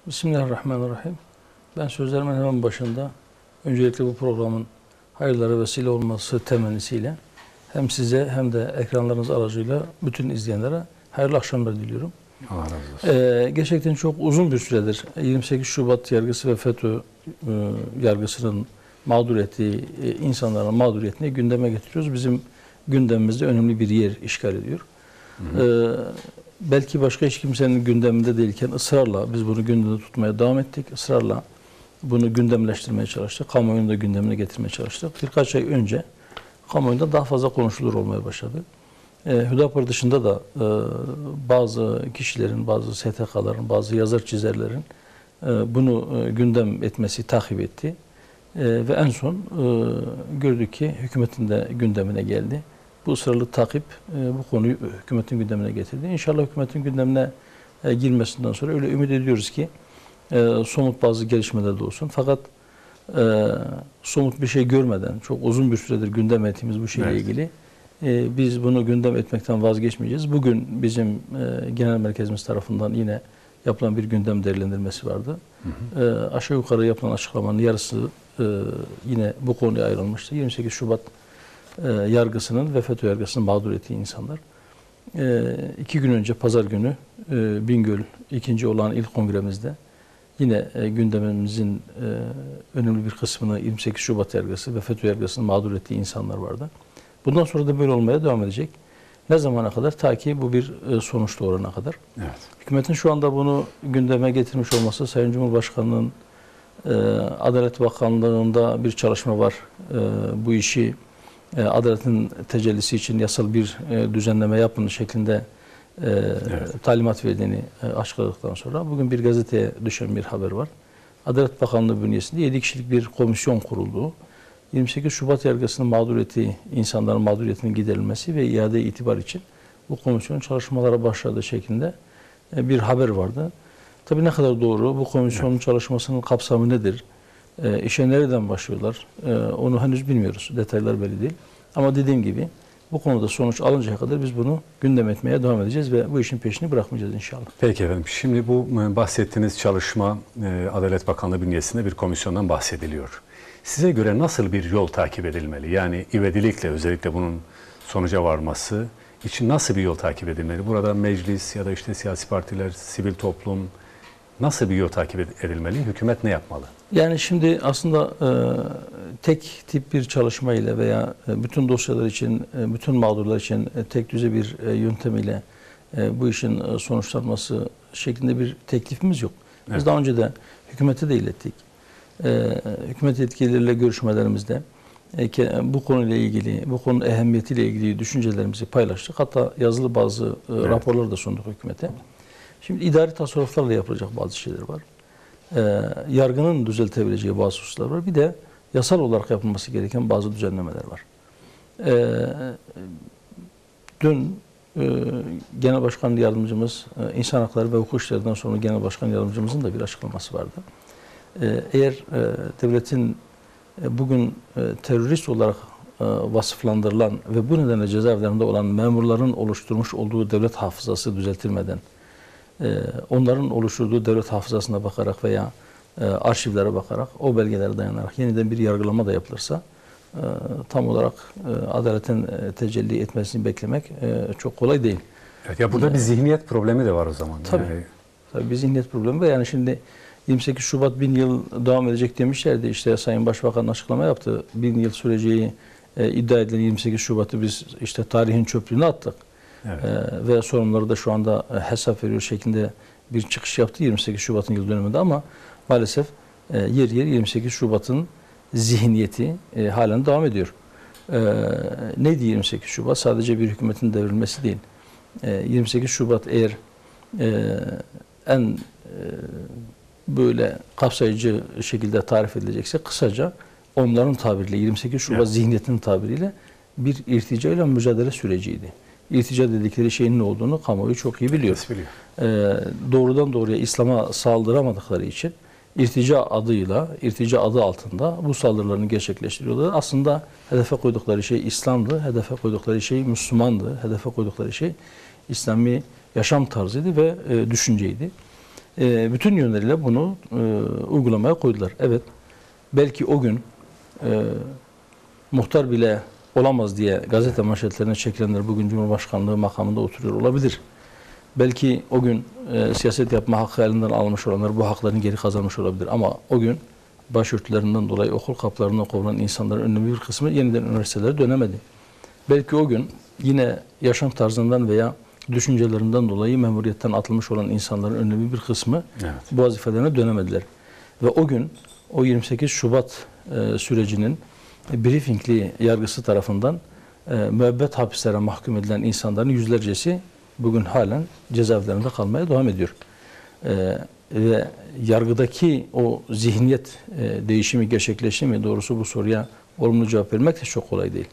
Bismillahirrahmanirrahim. Ben sözlerimin hemen başında öncelikle bu programın hayırlara vesile olması temennisiyle hem size hem de ekranlarınız aracıyla bütün izleyenlere hayırlı akşamlar diliyorum. Allah razı olsun. Gerçekten çok uzun bir süredir 28 Şubat yargısı ve FETÖ yargısının mağdur ettiği insanların mağduriyetini gündeme getiriyoruz. Bizim gündemimizde önemli bir yer işgal ediyor. Belki başka hiç kimsenin gündeminde değilken ısrarla biz bunu gündemde tutmaya devam ettik. Israrla bunu gündemleştirmeye çalıştık. Kamuoyunu da gündemine getirmeye çalıştık. Birkaç ay önce kamuoyunda daha fazla konuşulur olmaya başladı. Hüdapar dışında da bazı kişilerin, bazı STK'ların, bazı yazar çizerlerin bunu gündem etmesi takip etti. Ve en son gördük ki hükümetin de gündemine geldi. Bu ısrarlı takip bu konuyu hükümetin gündemine getirdi. İnşallah hükümetin gündemine girmesinden sonra öyle ümit ediyoruz ki somut bazı gelişmeler de olsun. Fakat somut bir şey görmeden çok uzun bir süredir gündem ettiğimiz bu şeyle ilgili biz bunu gündem etmekten vazgeçmeyeceğiz. Bugün bizim genel merkezimiz tarafından yine yapılan bir gündem değerlendirmesi vardı. Aşağı yukarı yapılan açıklamanın yarısı yine bu konuya ayrılmıştı. 28 Şubat yargısının ve FETÖ yargısının mağdur ettiği insanlar. 2 gün önce pazar günü Bingöl 2. olan il kongremizde yine gündemimizin önemli bir kısmını 28 Şubat yargısı ve FETÖ yargısının mağdur ettiği insanlar vardı. Bundan sonra da böyle olmaya devam edecek. Ne zamana kadar? Ta ki bu bir sonuç doğurana kadar. Evet. Hükümetin şu anda bunu gündeme getirmiş olması, Sayın Cumhurbaşkanı'nın Adalet Bakanlığı'nda bir çalışma var. Bu işi adaletin tecellisi için yasal bir düzenleme yapın şeklinde talimat verdiğini açıkladıktan sonra bugün bir gazeteye düşen bir haber var. Adalet Bakanlığı bünyesinde 7 kişilik bir komisyon kurulduğu, 28 Şubat yargısının mağdur ettiği insanların mağduriyetinin giderilmesi ve iade itibar için bu komisyonun çalışmalara başladığı şeklinde bir haber vardı. Tabii ne kadar doğru, bu komisyonun çalışmasının kapsamı nedir? İşe nereden başlıyorlar? Onu henüz bilmiyoruz. Detaylar belli değil. Ama dediğim gibi bu konuda sonuç alıncaya kadar biz bunu gündem etmeye devam edeceğiz ve bu işin peşini bırakmayacağız inşallah. Peki efendim. Şimdi bu bahsettiğiniz çalışma Adalet Bakanlığı bünyesinde bir komisyondan bahsediliyor. Size göre nasıl bir yol takip edilmeli? Yani ivedilikle özellikle bunun sonuca varması için nasıl bir yol takip edilmeli? Burada meclis ya da işte siyasi partiler, sivil toplum nasıl bir yol takip edilmeli? Hükümet ne yapmalı? Yani şimdi aslında tek tip bir çalışma ile veya bütün dosyalar için, bütün mağdurlar için tek düze bir yöntem ile bu işin sonuçlanması şeklinde bir teklifimiz yok. Biz daha önce de hükümete de ilettik. Hükümet yetkilileriyle görüşmelerimizde bu konuyla ilgili, bu konunun ehemmiyetiyle ilgili düşüncelerimizi paylaştık. Hatta yazılı bazı raporları da sunduk hükümete. Şimdi idari tasarruflarla yapılacak bazı şeyler var. Yargının düzeltebileceği bazı hususlar var. Bir de yasal olarak yapılması gereken bazı düzenlemeler var. Dün Genel Başkan Yardımcımız, İnsan Hakları ve Hukuk İşleri'nden sonra Genel Başkan Yardımcımızın da bir açıklaması vardı. Eğer devletin bugün terörist olarak vasıflandırılan ve bu nedenle cezaevlerinde olan memurların oluşturmuş olduğu devlet hafızası düzeltilmeden, onların oluşturduğu devlet hafızasına bakarak veya arşivlere bakarak, o belgelere dayanarak yeniden bir yargılama da yapılırsa tam olarak adaletin tecelli etmesini beklemek çok kolay değil. Evet, ya burada bir zihniyet problemi de var o zaman. Tabii. Tabii bir zihniyet problemi var. Yani şimdi 28 Şubat 1000 yıl devam edecek demişlerdi. İşte Sayın Başbakan açıklama yaptı. 1000 yıl süreceği iddia edilen 28 Şubat'ı biz işte tarihin çöplüğüne attık. Evet. Ve sorunları da şu anda hesap veriyor şeklinde bir çıkış yaptı 28 Şubat'ın yıl dönümünde ama maalesef yer yer 28 Şubat'ın zihniyeti halen devam ediyor. Neydi 28 Şubat? Sadece bir hükümetin devrilmesi değil. 28 Şubat eğer en böyle kapsayıcı şekilde tarif edilecekse kısaca onların tabiriyle 28 Şubat zihniyetinin tabiriyle bir irtica ile mücadele süreciydi. İrtica dedikleri şeyin ne olduğunu kamuoyu çok iyi biliyor. Doğrudan doğruya İslam'a saldıramadıkları için irtica adıyla, irtica adı altında bu saldırılarını gerçekleştiriyorlar. Aslında hedefe koydukları şey İslam'dı, hedefe koydukları şey Müslümandı, hedefe koydukları şey İslami yaşam tarzıydı ve düşünceydi. bütün yönleriyle bunu uygulamaya koydular. Evet, belki o gün muhtar bile olamaz diye gazete manşetlerine çekilenler bugün Cumhurbaşkanlığı makamında oturuyor olabilir. Belki o gün siyaset yapma hakkı elinden almış olanlar bu haklarını geri kazanmış olabilir. Ama o gün başörtülerinden dolayı okul kapılarından kovulan insanların önemli bir kısmı yeniden üniversitelere dönemedi. Belki o gün yine yaşam tarzından veya düşüncelerinden dolayı memuriyetten atılmış olan insanların önemli bir kısmı bu vazifelerine dönemediler. Ve o gün o 28 Şubat sürecinin briefingli yargısı tarafından müebbet hapislere mahkum edilen insanların yüzlercesi bugün halen cezaevlerinde kalmaya devam ediyor. Ve yargıdaki o zihniyet değişimi gerçekleşti mi? Doğrusu bu soruya olumlu cevap vermek de çok kolay değil.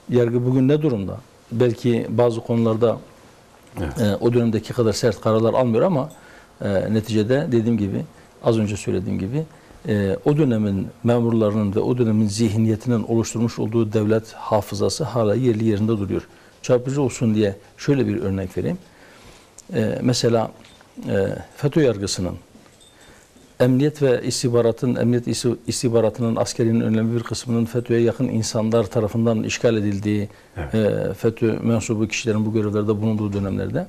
Yargı bugün ne durumda? Belki bazı konularda o dönemdeki kadar sert kararlar almıyor ama neticede dediğim gibi, az önce söylediğim gibi o dönemin memurlarının ve o dönemin zihniyetinin oluşturmuş olduğu devlet hafızası hala yerli yerinde duruyor. Çarpıcı olsun diye şöyle bir örnek vereyim. Mesela FETÖ yargısının emniyet istihbaratının askerinin önemli bir kısmının FETÖ'ye yakın insanlar tarafından işgal edildiği, FETÖ mensubu kişilerin bu görevlerde bulunduğu dönemlerde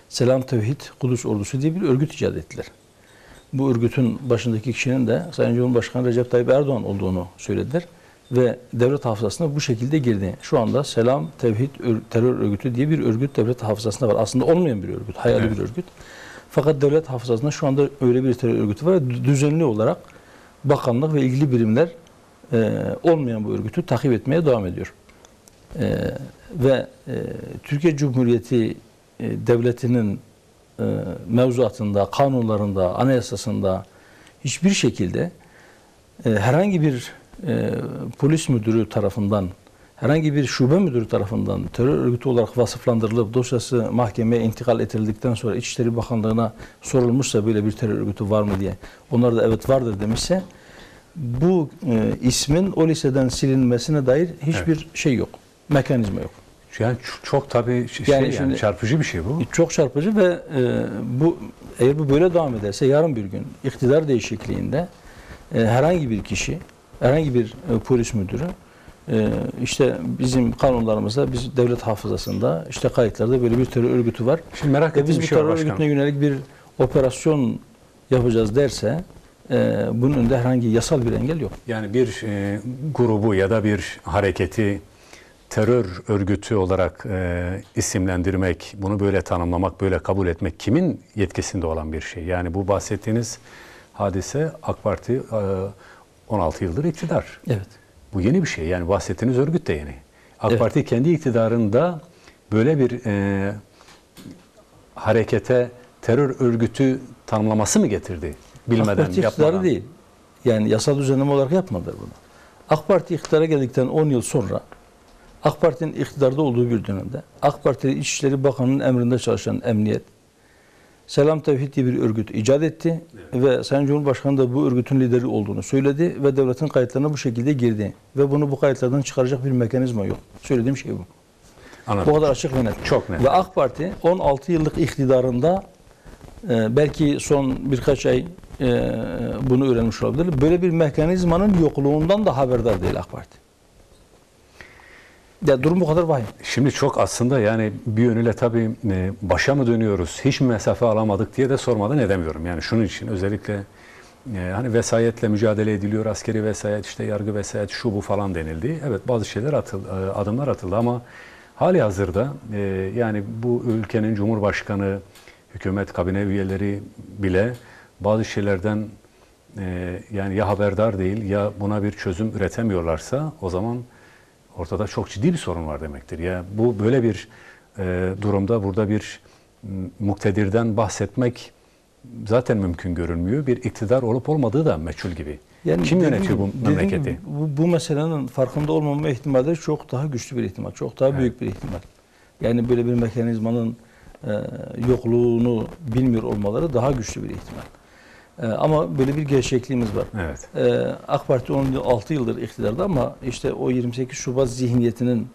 Selam Tevhid Kudüs Ordusu diye bir örgüt icat ettiler. Bu örgütün başındaki kişinin de Sayın Cumhurbaşkanı Recep Tayyip Erdoğan olduğunu söylediler ve devlet hafızasına bu şekilde girdi. Şu anda Selam Tevhid Terör Örgütü diye bir örgüt devlet hafızasında var. Aslında olmayan bir örgüt, hayali bir örgüt. Fakat devlet hafızasında şu anda öyle bir terör örgütü var. Düzenli olarak bakanlık ve ilgili birimler olmayan bu örgütü takip etmeye devam ediyor. Ve Türkiye Cumhuriyeti devletinin mevzuatında, kanunlarında, anayasasında hiçbir şekilde herhangi bir polis müdürü tarafından, herhangi bir şube müdürü tarafından terör örgütü olarak vasıflandırılıp dosyası mahkemeye intikal ettirildikten sonra İçişleri Bakanlığı'na sorulmuşsa böyle bir terör örgütü var mı diye, onlar da evet vardır demişse bu ismin o listeden silinmesine dair hiçbir şey yok, mekanizma yok. Yani çok tabii yani çarpıcı bir şey bu. Çok çarpıcı ve eğer bu böyle devam ederse yarın bir gün iktidar değişikliğinde herhangi bir kişi, herhangi bir polis müdürü işte bizim kanunlarımızda, biz devlet hafızasında işte kayıtlarda böyle bir terör örgütü var. Şimdi merak ettiğim biz bir şey var terör örgütüne yönelik bir operasyon yapacağız derse bunun önünde herhangi yasal bir engel yok. Yani bir grubu ya da bir hareketi terör örgütü olarak isimlendirmek, bunu böyle tanımlamak, böyle kabul etmek kimin yetkisinde olan bir şey? Yani bu bahsettiğiniz hadise AK Parti 16 yıldır iktidar. Evet. Bu yeni bir şey. Yani bahsettiğiniz örgüt de yeni. AK Parti kendi iktidarında böyle bir harekete terör örgütü tanımlaması mı getirdi? Bilmeden, AK Parti iktidarı değil. Yani yasal düzenleme olarak yapmadılar bunu. AK Parti iktidara geldikten 10 yıl sonra AK Parti'nin iktidarda olduğu bir dönemde AK Parti İçişleri Bakanı'nın emrinde çalışan emniyet Selam Tevhid diye bir örgüt icat etti ve Sayın Cumhurbaşkanı da bu örgütün lideri olduğunu söyledi ve devletin kayıtlarına bu şekilde girdi ve bunu bu kayıtlardan çıkaracak bir mekanizma yok. Söylediğim şey bu. Anladım. Bu kadar açık ve net. Çok net. Ve AK Parti 16 yıllık iktidarında belki son birkaç ay bunu öğrenmiş olabilir. Böyle bir mekanizmanın yokluğundan da haberdar değil AK Parti. Ya durum bu kadar vahim. Şimdi çok aslında yani bir yönüyle tabii başa mı dönüyoruz, hiç mi mesafe alamadık diye de sormadan edemiyorum. Yani şunun için özellikle hani vesayetle mücadele ediliyor, askeri vesayet, işte yargı vesayet, şu bu falan denildi. Evet bazı şeyler atıldı, adımlar atıldı ama hali hazırda yani bu ülkenin Cumhurbaşkanı, hükümet, kabine üyeleri bile bazı şeylerden yani ya haberdar değil ya buna bir çözüm üretemiyorlarsa o zaman ortada çok ciddi bir sorun var demektir. Ya bu böyle bir durumda burada bir muktedirden bahsetmek zaten mümkün görünmüyor. Bir iktidar olup olmadığı da meçhul gibi. Yani kim yönetiyor bu memleketi? Bu meselenin farkında olmama ihtimali çok daha güçlü bir ihtimal, çok daha büyük bir ihtimal. Yani böyle bir mekanizmanın yokluğunu bilmiyor olmaları daha güçlü bir ihtimal. Ama böyle bir gerçekliğimiz var. Evet. AK Parti 16 yıldır iktidarda ama işte o 28 Şubat zihniyetinin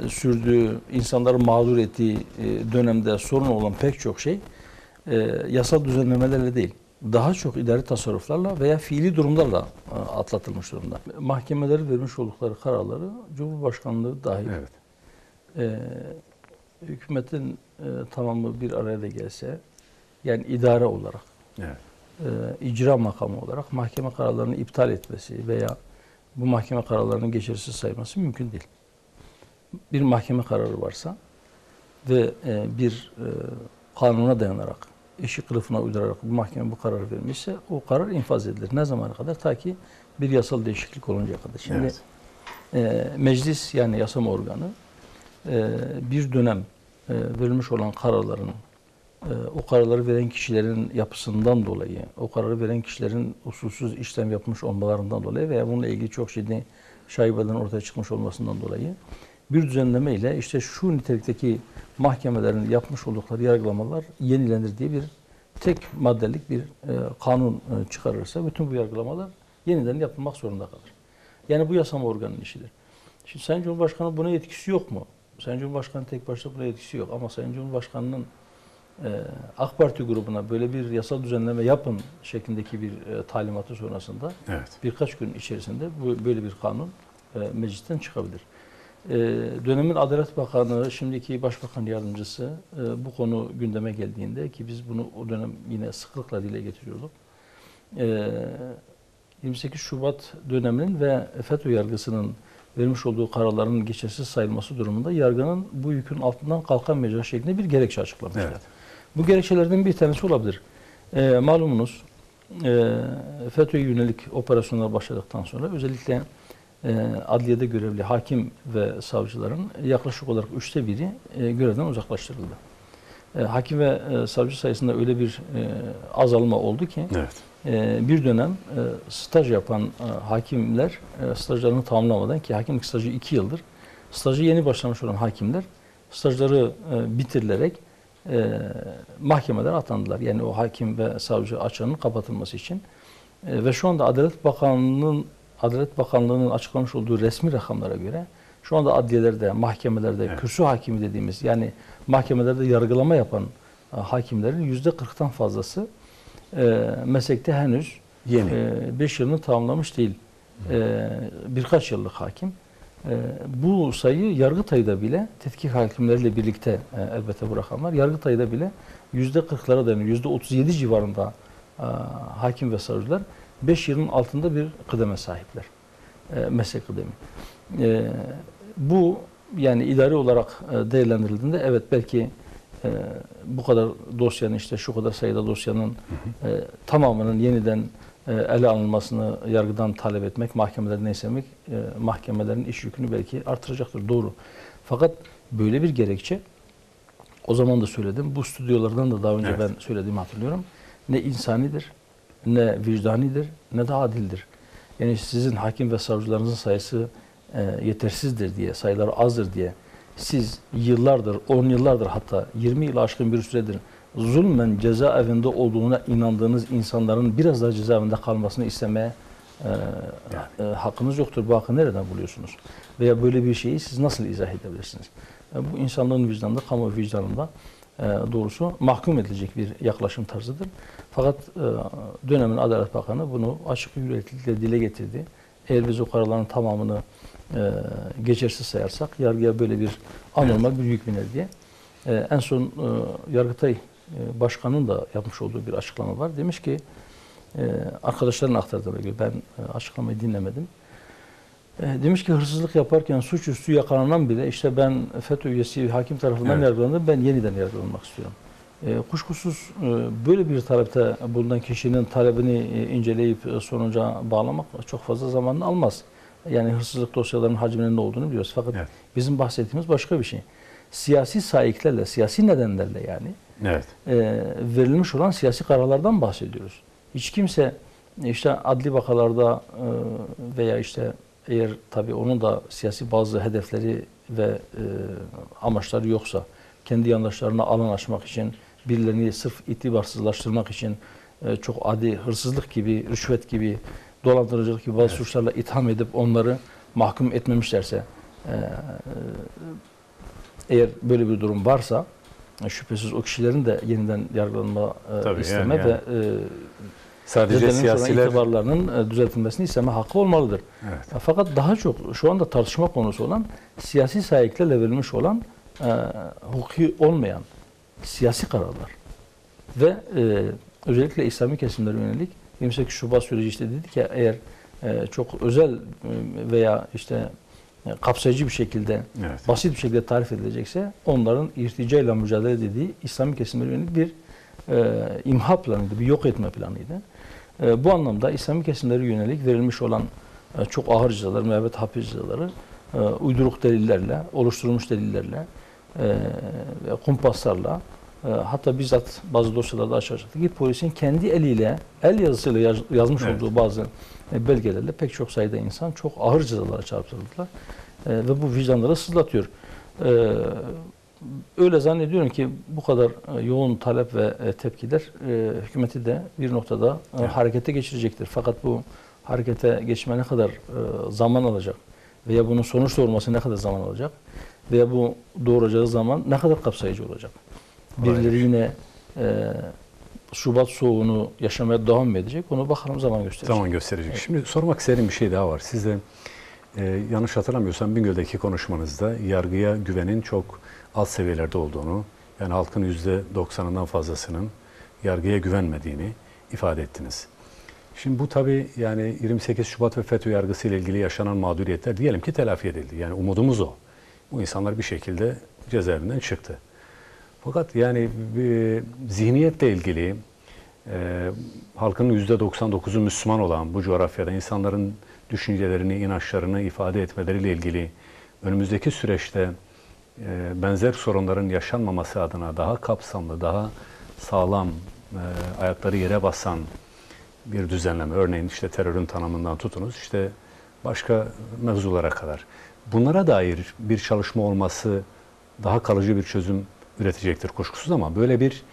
sürdüğü, insanları mağdur ettiği dönemde sorun olan pek çok şey yasal düzenlemelerle değil, daha çok idari tasarruflarla veya fiili durumlarla atlatılmış durumda. Mahkemeleri vermiş oldukları kararları Cumhurbaşkanlığı dahil hükümetin tamamı bir araya da gelse, yani idare olarak, icra makamı olarak mahkeme kararlarını iptal etmesi veya bu mahkeme kararlarını geçersiz sayması mümkün değil. Bir mahkeme kararı varsa ve bir kanuna dayanarak, eşi kılıfına uydurarak bu mahkeme bu kararı vermişse o karar infaz edilir. Ne zamana kadar? Ta ki bir yasal değişiklik oluncaya kadar. Şimdi meclis, yani yasama organı bir dönem verilmiş olan kararların o kararları veren kişilerin yapısından dolayı, o kararı veren kişilerin usulsüz işlem yapmış olmalarından dolayı veya bununla ilgili çok ciddi şaibelerin ortaya çıkmış olmasından dolayı bir düzenleme ile işte şu nitelikteki mahkemelerin yapmış oldukları yargılamalar yenilenir diye bir tek maddelik bir kanun çıkarırsa bütün bu yargılamalar yeniden yapılmak zorunda kalır. Yani bu yasama organının işidir. Şimdi Sayın Cumhurbaşkanı buna yetkisi yok mu? Sayın Cumhurbaşkanı tek başına buna yetkisi yok ama Sayın Cumhurbaşkanı'nın AK Parti grubuna böyle bir yasal düzenleme yapın şeklindeki bir talimatı sonrasında birkaç gün içerisinde böyle bir kanun meclisten çıkabilir. Dönemin Adalet Bakanı, şimdiki Başbakan Yardımcısı bu konu gündeme geldiğinde, ki biz bunu o dönem yine sıklıkla dile getiriyorduk. 28 Şubat döneminin ve FETÖ yargısının vermiş olduğu kararların geçersiz sayılması durumunda yargının bu yükün altından kalkamayacağı şeklinde bir gerekçe açıklamışlar. Bu gerekçelerden bir tanesi olabilir. Malumunuz FETÖ'ye yönelik operasyonlar başladıktan sonra özellikle adliyede görevli hakim ve savcıların yaklaşık olarak 1/3'ü görevden uzaklaştırıldı. Hakim ve savcı sayısında öyle bir azalma oldu ki bir dönem staj yapan hakimler stajlarını tamamlamadan, ki hakimlik stajı 2 yıldır, stajı yeni başlamış olan hakimler stajları bitirilerek mahkemelere atandılar. Yani o hakim ve savcı açığının kapatılması için. Ve şu anda Adalet Bakanlığı'nın açıklamış olduğu resmi rakamlara göre şu anda adliyelerde, mahkemelerde kürsü hakimi dediğimiz, yani mahkemelerde yargılama yapan hakimlerin %40'tan fazlası meslekte henüz 5 yılını tamamlamış değil. Birkaç yıllık hakim. Bu sayı Yargıtay'da bile, tetkik hakimleriyle birlikte elbette bu rakamlar, Yargıtay'da bile %40'lara dayanıyor. %37 civarında hakim ve savcılar 5 yılın altında bir kıdeme sahipler. Meslek kıdemi. Bu yani idari olarak değerlendirildiğinde evet belki bu kadar dosyanın, işte şu kadar sayıda dosyanın tamamının yeniden ele alınmasını yargıdan talep etmek, mahkemelerden istemek, mahkemelerin iş yükünü belki artıracaktır. Doğru. Fakat böyle bir gerekçe, o zaman da söyledim, bu stüdyolardan da daha önce ben söylediğimi hatırlıyorum, ne insanidir, ne vicdanidir, ne de adildir. Yani sizin hakim ve savcılarınızın sayısı yetersizdir diye, sayıları azdır diye siz yıllardır, 10 yıllardır, hatta 20 yıl aşkın bir süredir zulmen cezaevinde olduğuna inandığınız insanların biraz daha cezaevinde kalmasını istemeye hakkınız yoktur. Bu hakkı nereden buluyorsunuz? Veya böyle bir şeyi siz nasıl izah edebilirsiniz? Bu insanlığın vicdanında, kamu vicdanında doğrusu mahkum edilecek bir yaklaşım tarzıdır. Fakat dönemin Adalet Bakanı bunu açık yüreklilikle dile getirdi. Eğer biz o kararların tamamını geçersiz sayarsak yargıya böyle bir anormal bir yük biner diye. En son Yargıtay Başkanı'nın da yapmış olduğu bir açıklama var. Demiş ki, arkadaşların aktardığına göre, ben açıklamayı dinlemedim. Demiş ki hırsızlık yaparken suçüstü yakalanan bile, işte ben FETÖ üyesi hakim tarafından yargılandım, ben yeniden yargılanmak istiyorum. Kuşkusuz böyle bir talepte bulunan kişinin talebini inceleyip sonuca bağlamak çok fazla zamanını almaz. Yani hırsızlık dosyalarının hacminin ne olduğunu biliyoruz. Fakat bizim bahsettiğimiz başka bir şey. Siyasi saiklerle, siyasi nedenlerle yani verilmiş olan siyasi kararlardan bahsediyoruz. Hiç kimse işte adli vakalarda veya işte eğer tabii onun da siyasi bazı hedefleri ve amaçları yoksa, kendi yandaşlarına alan açmak için, birilerini sırf itibarsızlaştırmak için çok adi hırsızlık gibi, rüşvet gibi, dolandırıcılık gibi bazı suçlarla itham edip onları mahkum etmemişlerse, eğer böyle bir durum varsa, şüphesiz o kişilerin de yeniden yargılanma isteme yani. ve Sadece zedelenmiş olan siyasiler itibarlarının düzeltilmesini isteme hakkı olmalıdır. Evet. Fakat daha çok şu anda tartışma konusu olan siyasi sahiplerle verilmiş olan hukuki olmayan siyasi kararlar ve özellikle İslami kesimlere yönelik 28 Şubat süreci işte dedik ya, eğer çok özel veya işte kapsayıcı bir şekilde, Evet. basit bir şekilde tarif edilecekse onların irticayla mücadele dediği İslami kesimlere yönelik bir imha planıydı, bir yok etme planıydı. Bu anlamda İslami kesimlere yönelik verilmiş olan çok ağır cezalar, müebbet hapis cezaları uyduruk delillerle, oluşturulmuş delillerle, kumpaslarla, hatta bizzat bazı dosyalarda açıkladık ki polisin kendi eliyle, el yazısıyla yazmış Evet. olduğu bazı belgelerle pek çok sayıda insan çok ağır cezalara çarptırıldılar. Ve bu vicdanları sızlatıyor. Öyle zannediyorum ki bu kadar yoğun talep ve tepkiler hükümeti de bir noktada harekete geçirecektir. Fakat bu harekete geçme ne kadar zaman alacak veya bunun sonuç doğurması ne kadar zaman alacak veya bu doğuracağı zaman ne kadar kapsayıcı olacak? Birileri yine Şubat soğuğunu yaşamaya devam mı edecek? Onu bakalım, zaman gösterecek. Zaman gösterecek. Evet. Şimdi sormak istediğim bir şey daha var. Siz de yanlış hatırlamıyorsam Bingöl'deki konuşmanızda yargıya güvenin çok alt seviyelerde olduğunu, yani halkın %90'ından fazlasının yargıya güvenmediğini ifade ettiniz. Şimdi bu tabii yani 28 Şubat ve FETÖ yargısı ile ilgili yaşanan mağduriyetler diyelim ki telafi edildi. Yani umudumuz o. Bu insanlar bir şekilde cezaevinden çıktı. Fakat yani zihniyetle ilgili halkın %99'u Müslüman olan bu coğrafyada insanların düşüncelerini, inançlarını ifade etmeleriyle ilgili önümüzdeki süreçte benzer sorunların yaşanmaması adına daha kapsamlı, daha sağlam, ayakları yere basan bir düzenleme. Örneğin işte terörün tanımından tutunuz, işte başka mevzulara kadar. Bunlara dair bir çalışma olması daha kalıcı bir çözüm üretecektir kuşkusuz, ama böyle bir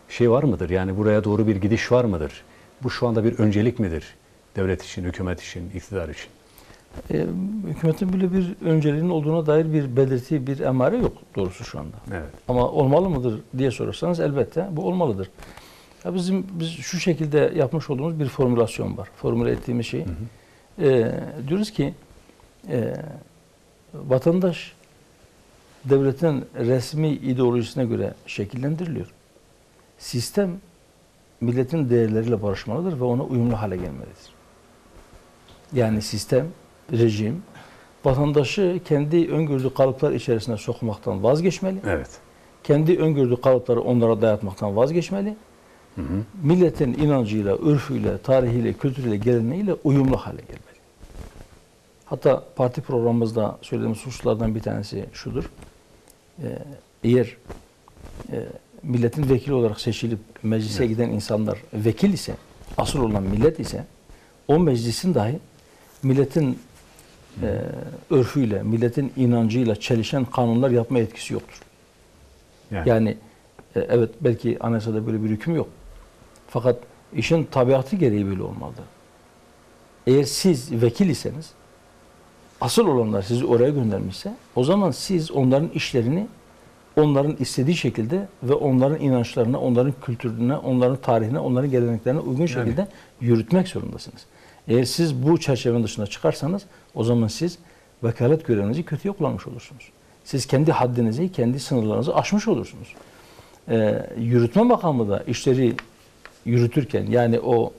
şey var mıdır? Yani buraya doğru bir gidiş var mıdır? Bu şu anda bir öncelik midir? Devlet için, hükümet için, iktidar için? Hükümetin böyle bir önceliğinin olduğuna dair bir belirti, bir emare yok doğrusu şu anda. Evet. Ama olmalı mıdır diye sorarsanız elbette bu olmalıdır. Ya biz şu şekilde yapmış olduğumuz bir formülasyon var. Formüle ettiğimiz şey. Diyoruz ki vatandaş devletin resmi ideolojisine göre şekillendiriliyor. Sistem milletin değerleriyle barışmalıdır ve ona uyumlu hale gelmelidir. Yani sistem, rejim vatandaşı kendi öngördüğü kalıplar içerisine sokmaktan vazgeçmeli. Evet. Kendi öngördüğü kalıpları onlara dayatmaktan vazgeçmeli. Milletin inancıyla, örfüyle, tarihiyle, kültürüyle, geleneğiyle uyumlu hale gelmeli. Hatta parti programımızda söylediğimiz hususlardan bir tanesi şudur. Eğer milletin vekili olarak seçilip meclise giden insanlar vekil ise, asıl olan millet ise, o meclisin dahi milletin örfüyle, milletin inancıyla çelişen kanunlar yapma etkisi yoktur. Yani evet, belki anayasada böyle bir hüküm yok. Fakat işin tabiatı gereği böyle olmalıdır. Eğer siz vekil iseniz, asıl olanlar sizi oraya göndermişse, o zaman siz onların işlerini onların istediği şekilde ve onların inançlarına, onların kültürüne, onların tarihine, onların geleneklerine uygun şekilde yürütmek zorundasınız. Eğer siz bu çerçevenin dışına çıkarsanız, o zaman siz vekalet görevinizi kötüye kullanmış olursunuz. Siz kendi haddinizi, kendi sınırlarınızı aşmış olursunuz. Yürütme makamı da işleri yürütürken, yani o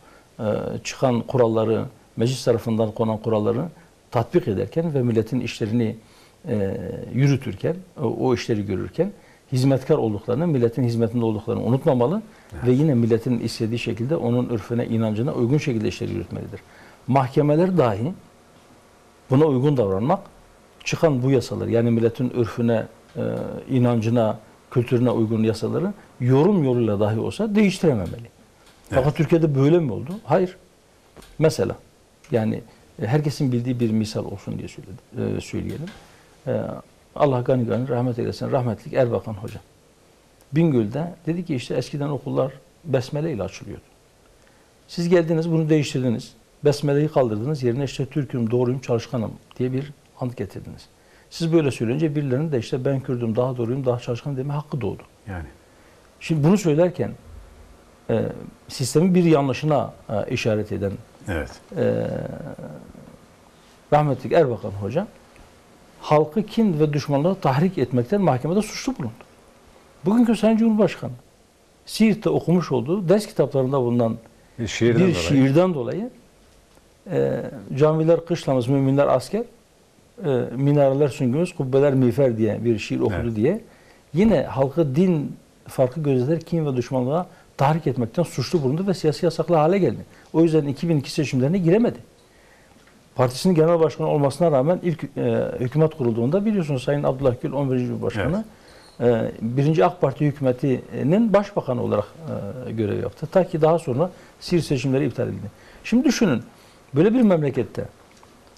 çıkan kuralları, meclis tarafından konan kuralları tatbik ederken ve milletin işlerini yürütürken, o işleri görürken hizmetkar olduklarını, milletin hizmetinde olduklarını unutmamalı ve yine milletin istediği şekilde onun örfüne, inancına uygun şekilde işleri yürütmelidir. Mahkemeler dahi buna uygun davranmak, çıkan bu yasaları, yani milletin örfüne, inancına, kültürüne uygun yasaları yorum yoluyla dahi olsa değiştirememeli. Fakat Türkiye'de böyle mi oldu? Hayır. Mesela, yani herkesin bildiği bir misal olsun diye söyleyelim. Allah gani gani rahmet eylesin, rahmetlik Erbakan Hoca. Bingöl'de dedi ki işte eskiden okullar besmele ile açılıyordu. Siz geldiniz, bunu değiştirdiniz. Besmele'yi kaldırdınız, yerine işte Türk'üm, doğruyum, çalışkanım diye bir ant getirdiniz. Siz böyle söyleyince birilerinin de işte ben Kürdüm, daha doğruyum, daha çalışkanım deme hakkı doğdu. Yani. Şimdi bunu söylerken sistemin bir yanlışına işaret eden Evet. rahmetli Erbakan Hoca halkı kin ve düşmanlığa tahrik etmekten mahkemede suçlu bulundu. Bugünkü Sayın Cumhurbaşkanı Siirt'te okumuş olduğu ders kitaplarında bulunan bir şiirden dolayı camiler kışlamız, müminler asker, minareler süngümüz, kubbeler miğfer diye bir şiir okudu Evet. diye yine halkı din farkı gözeter, kin ve düşmanlığa tahrik etmekten suçlu bulundu ve siyasi yasaklı hale geldi. O yüzden 2002 seçimlerine giremedi. Partisinin genel başkanı olmasına rağmen ilk hükümet kurulduğunda biliyorsunuz Sayın Abdullah Gül 11. Cumhurbaşkanı birinci AK Parti hükümetinin başbakanı olarak görev yaptı. Ta ki daha sonra Siirt seçimleri iptal edildi. Şimdi düşünün böyle bir memlekette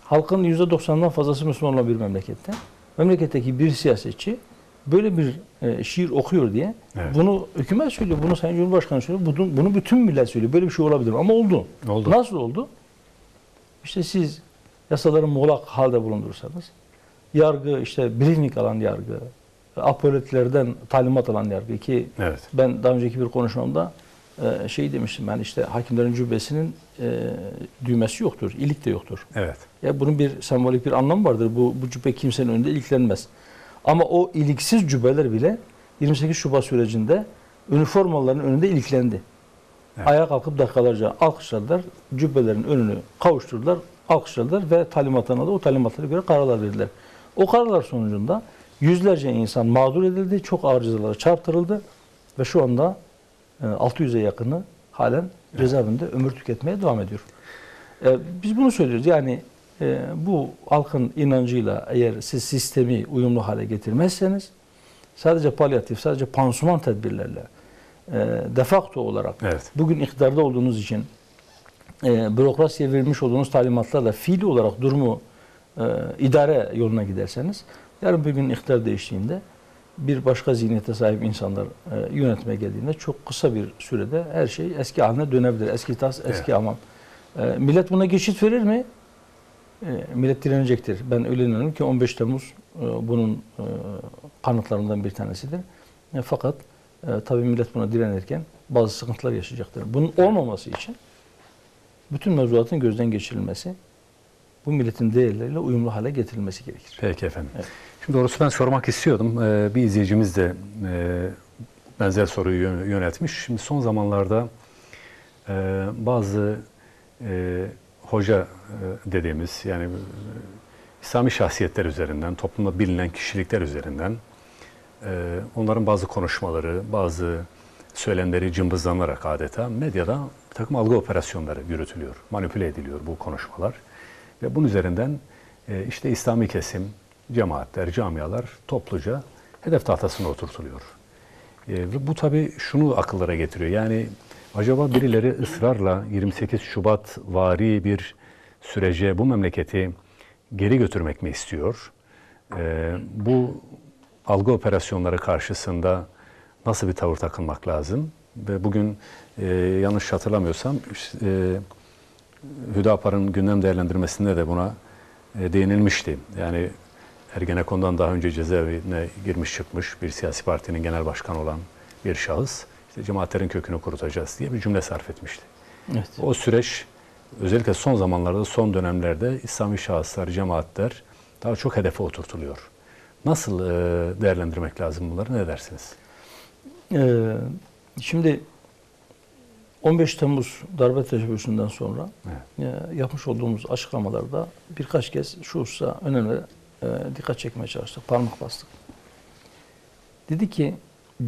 halkın %90'dan fazlası Müslüman olan bir memlekette memleketteki bir siyasetçi böyle bir şiir okuyor diye bunu hükümet söylüyor, bunu Sayın Cumhurbaşkanı söylüyor, bunu bütün millet söylüyor. Böyle bir şey olabilir ama oldu. Nasıl oldu? İşte siz yasaları muğlak halde bulundurursanız, yargı işte briefing alan yargı, apoletlerden talimat alan yargı ki ben daha önceki bir konuşmamda şey demiştim, ben işte hakimlerin cübbesinin düğmesi yoktur, ilik de yoktur. Evet. Ya bunun bir sembolik bir anlamı vardır. Bu cübbe kimsenin önünde iliklenmez. Ama o iliksiz cübbeler bile 28 Şubat sürecinde üniformaların önünde iliklendi. Evet. Ayağa kalkıp dakikalarca alkışladılar, cübbelerin önünü kavuşturdular, alkışladılar ve talimatlarına da o talimatlara göre kararlar verdiler. O kararlar sonucunda yüzlerce insan mağdur edildi, çok ağır cezalara çarptırıldı ve şu anda 600'e yakını halen cezaevinde ömür tüketmeye devam ediyor. Biz bunu söylüyoruz. Yani bu halkın inancıyla eğer siz sistemi uyumlu hale getirmezseniz sadece palyatif, sadece pansuman tedbirlerle defakto olarak bugün iktidarda olduğunuz için bürokrasiye verilmiş olduğunuz talimatlarla fiili olarak durumu idare yoluna giderseniz yarın bir gün iktidar değiştiğinde bir başka zihniyete sahip insanlar yönetmeye geldiğinde çok kısa bir sürede her şey eski haline dönebilir. Eski tas, eski hamam. Millet buna geçit verir mi? Millet direnecektir. Ben öyle inanıyorum ki 15 Temmuz bunun kanıtlarından bir tanesidir. Fakat tabii millet buna direnirken bazı sıkıntılar yaşayacaktır. Bunun olmaması için bütün mevzuatın gözden geçirilmesi, bu milletin değerleriyle uyumlu hale getirilmesi gerekir. Peki efendim. Evet. Şimdi doğrusu ben sormak istiyordum. Bir izleyicimiz de benzer soruyu yöneltmiş. Şimdi son zamanlarda bazı hoca dediğimiz yani İslami şahsiyetler üzerinden, toplumda bilinen kişilikler üzerinden onların bazı konuşmaları, bazı söylemleri cımbızlanarak adeta medyada bir takım algı operasyonları yürütülüyor, manipüle ediliyor bu konuşmalar. Ve bunun üzerinden işte İslami kesim, cemaatler, camialar topluca hedef tahtasına oturtuluyor. Ve bu tabii şunu akıllara getiriyor. Yani acaba birileri ısrarla 28 Şubat vari bir sürece bu memleketi geri götürmek mi istiyor? Bu algı operasyonları karşısında nasıl bir tavır takılmak lazım? Ve bugün yanlış hatırlamıyorsam Hüdapar'ın gündem değerlendirmesinde de buna değinilmişti. Yani Ergenekon'dan daha önce cezaevine girmiş çıkmış bir siyasi partinin genel başkanı olan bir şahıs işte cemaatlerin kökünü kurutacağız diye bir cümle sarf etmişti. Evet. O süreç özellikle son zamanlarda, son dönemlerde İslami şahıslar, cemaatler daha çok hedefe oturtuluyor. Nasıl değerlendirmek lazım bunları? Ne dersiniz? Şimdi 15 Temmuz darbe teşebbüsünden sonra yapmış olduğumuz açıklamalarda birkaç kez şu hususa önemli dikkat çekmeye çalıştık, parmak bastık. Dedi ki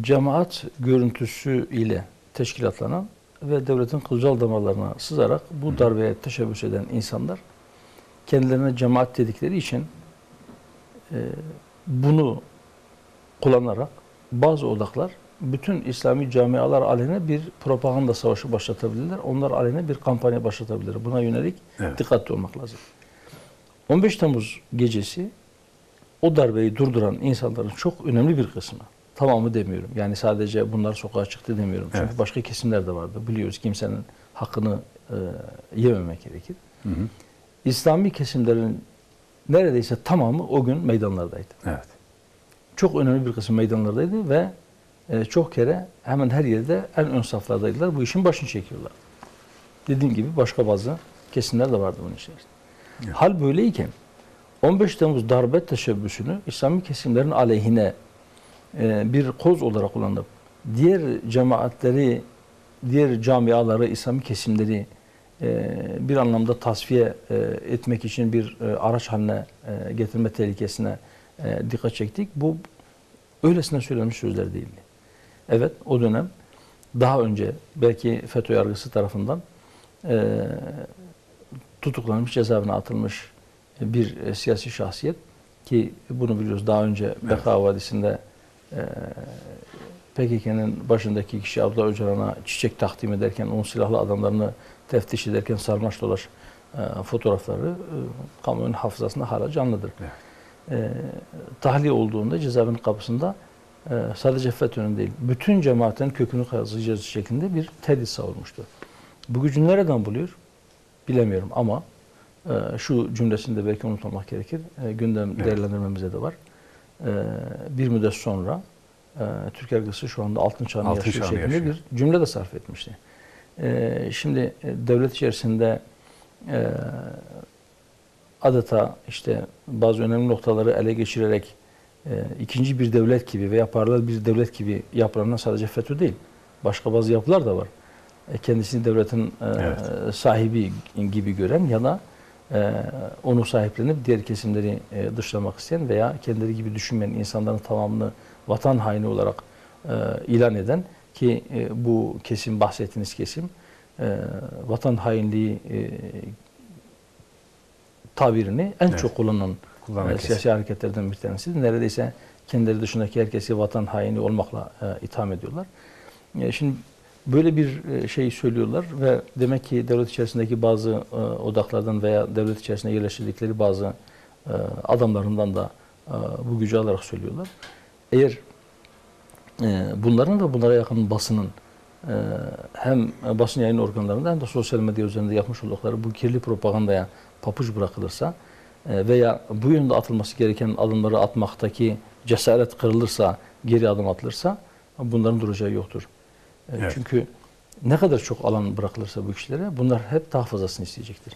cemaat görüntüsü ile teşkilatlanan ve devletin kılcal damarlarına sızarak bu darbeye teşebbüs eden insanlar kendilerine cemaat dedikleri için bunu kullanarak bazı odaklar bütün İslami camialar aleyhine bir propaganda savaşı başlatabilirler. Onlar aleyhine bir kampanya başlatabilirler. Buna yönelik dikkatli olmak lazım. 15 Temmuz gecesi o darbeyi durduran insanların çok önemli bir kısmı. Tamamı demiyorum. Yani sadece bunlar sokağa çıktı demiyorum. Çünkü başka kesimler de vardı. Biliyoruz kimsenin hakkını yememek gerekir. İslami kesimlerin neredeyse tamamı o gün meydanlardaydı. Evet. Çok önemli bir kısım meydanlardaydı ve çok kere hemen her yerde en ön saflardaydılar. Bu işin başını çekiyorlar. Dediğim gibi başka bazı kesimler de vardı bunun içerisinde. Evet. Hal böyleyken 15 Temmuz darbe teşebbüsünü İslami kesimlerin aleyhine bir koz olarak kullanıp diğer cemaatleri, diğer camiaları, İslami kesimleri bir anlamda tasfiye etmek için bir araç haline getirme tehlikesine dikkat çektik. Bu öylesine söylenmiş sözler değildi. Evet, o dönem daha önce belki FETÖ yargısı tarafından tutuklanmış, cezaevine atılmış bir siyasi şahsiyet ki bunu biliyoruz daha önce Beka Vadisi'nde PKK'nın başındaki kişi Abdullah Öcalan'a çiçek takdim ederken, onun silahlı adamlarını teftiş ederken sarmaş dolaş fotoğrafları kamuoyunun hafızasında hala canlıdır. Tahliye olduğunda cezaevinin kapısında sadece FETÖ'nün değil, bütün cemaatin kökünü kazıyacağız şeklinde bir tehdit savurmuştu. Bu gücü nereden buluyor? Bilemiyorum ama şu cümlesini de belki unutmamak gerekir. Gündem değerlendirmemizde de var. Bir müddet sonra Türk yargısı şu anda altın çağını yaşıyor şeklinde bir cümle de sarf etmişti. Şimdi devlet içerisinde adeta işte bazı önemli noktaları ele geçirerek ikinci bir devlet gibi veya paralel bir devlet gibi yapılanan sadece FETÖ değil. Başka bazı yapılar da var. Kendisini devletin sahibi gibi gören ya da onu sahiplenip diğer kesimleri dışlamak isteyen veya kendileri gibi düşünmeyen insanların tamamını vatan haini olarak ilan eden ki bu kesim, bahsettiğiniz kesim vatan hainliği tabirini en çok kullanan siyasi hareketlerden bir tanesi. Neredeyse kendileri dışındaki herkesi vatan haini olmakla itham ediyorlar. Şimdi böyle bir şey söylüyorlar ve demek ki devlet içerisindeki bazı odaklardan veya devlet içerisinde yerleştirdikleri bazı adamlarından da bu gücü alarak söylüyorlar. Eğer bunların ve bunlara yakın basının hem basın yayın organlarında hem de sosyal medya üzerinde yapmış oldukları bu kirli propagandaya papuç bırakılırsa veya bu yönde atılması gereken adımları atmaktaki cesaret kırılırsa, geri adım atılırsa bunların duracağı yoktur. Evet. Çünkü ne kadar çok alan bırakılırsa bu kişilere bunlar hep daha fazlasını isteyecektir.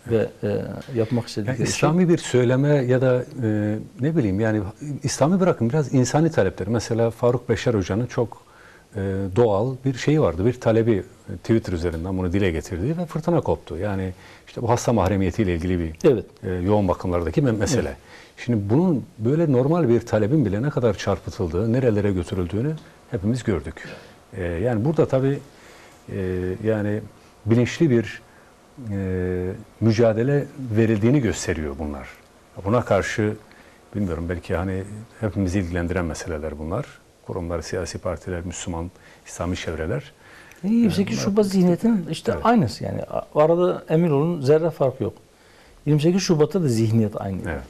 Evet. Ve yapmak istedikleri yani İslami bir söyleme ya da ne bileyim yani İslami bırakın biraz insani talepler. Mesela Faruk Beşer Hoca'nın çok doğal bir şeyi vardı. Bir talebi Twitter üzerinden bunu dile getirdi ve fırtına koptu. Yani işte bu hasta mahremiyetiyle ilgili bir yoğun bakımlardaki mesele. Evet. Şimdi bunun böyle normal bir talebin bile ne kadar çarpıtıldığı, nerelere götürüldüğünü hepimiz gördük. Yani burada tabii yani bilinçli bir mücadele verildiğini gösteriyor bunlar. Buna karşı bilmiyorum belki hani hepimizi ilgilendiren meseleler bunlar. Kurumlar, siyasi partiler, Müslüman, İslami çevreler. 28 Şubat zihniyetinin işte aynısı yani. Arada emin olun zerre fark yok. 28 Şubat'ta da zihniyet aynı. Evet.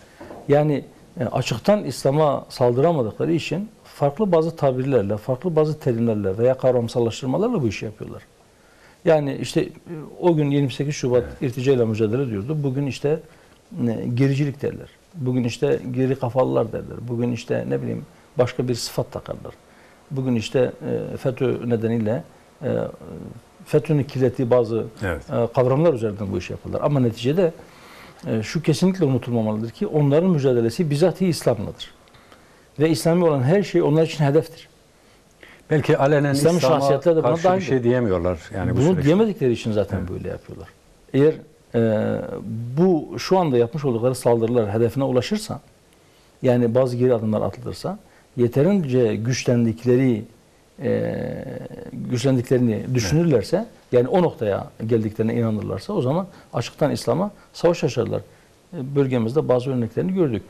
Yani açıktan İslam'a saldıramadıkları için farklı bazı tabirlerle, farklı bazı terimlerle veya kavramsallaştırmalarla bu işi yapıyorlar. Yani işte o gün 28 Şubat irticayla mücadele ediyordu. Bugün işte gericilik derler. Bugün işte geri kafalılar derler. Bugün işte ne bileyim başka bir sıfat takarlar. Bugün işte FETÖ nedeniyle FETÖ'nün kirlettiği bazı kavramlar üzerinden bu işi yapıyorlar. Ama neticede şu kesinlikle unutulmamalıdır ki onların mücadelesi bizatihi İslam'ladır. Ve İslami olan her şey onlar için hedeftir. Belki alenen İslam'a karşı bir şey diyemiyorlar. Yani bunu diyemedikleri için zaten böyle yapıyorlar. Eğer bu şu anda yapmış oldukları saldırılar hedefine ulaşırsa, yani bazı geri adımlar atılırsa, yeterince güçlendiklerini düşünürlerse, yani o noktaya geldiklerine inanırlarsa o zaman açıktan İslam'a savaş açarlar. Bölgemizde bazı örneklerini gördük.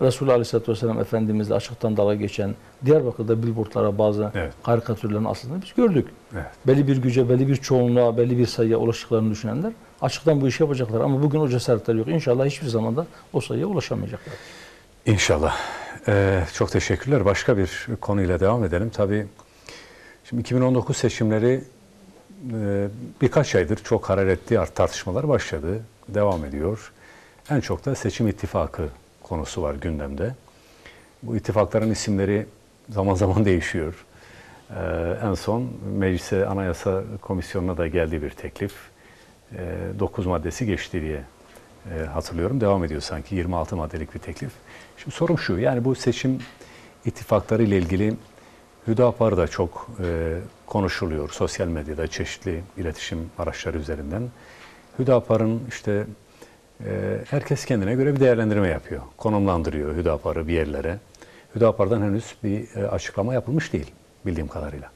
Resulullah Aleyhisselatü Vesselam Efendimizle açıktan dalga geçen, Diyarbakır'da billboardlara bazı karikatürlerin aslında biz gördük. Evet. Belli bir güce, belli bir çoğunluğa, belli bir sayıya ulaştıklarını düşünenler açıktan bu işi yapacaklar. Ama bugün o cesaretler yok. İnşallah hiçbir zaman da o sayıya ulaşamayacaklar. İnşallah. Çok teşekkürler. Başka bir konuyla devam edelim. Tabii şimdi 2019 seçimleri birkaç aydır çok hararetli tartışmalar başladı. Devam ediyor. En çok da seçim ittifakı konusu var gündemde. Bu ittifakların isimleri zaman zaman değişiyor. En son Meclise Anayasa Komisyonu'na da geldiği bir teklif. 9 maddesi geçti diye hatırlıyorum. Devam ediyor sanki 26 maddelik bir teklif. Şimdi sorum şu, yani bu seçim ittifakları ile ilgili Hüdapar'da çok konuşuluyor. Sosyal medyada çeşitli iletişim araçları üzerinden. Hüdapar'ın işte herkes kendine göre bir değerlendirme yapıyor. Konumlandırıyor Hüdapar'ı bir yerlere. Hüdapar'dan henüz bir açıklama yapılmış değil bildiğim kadarıyla.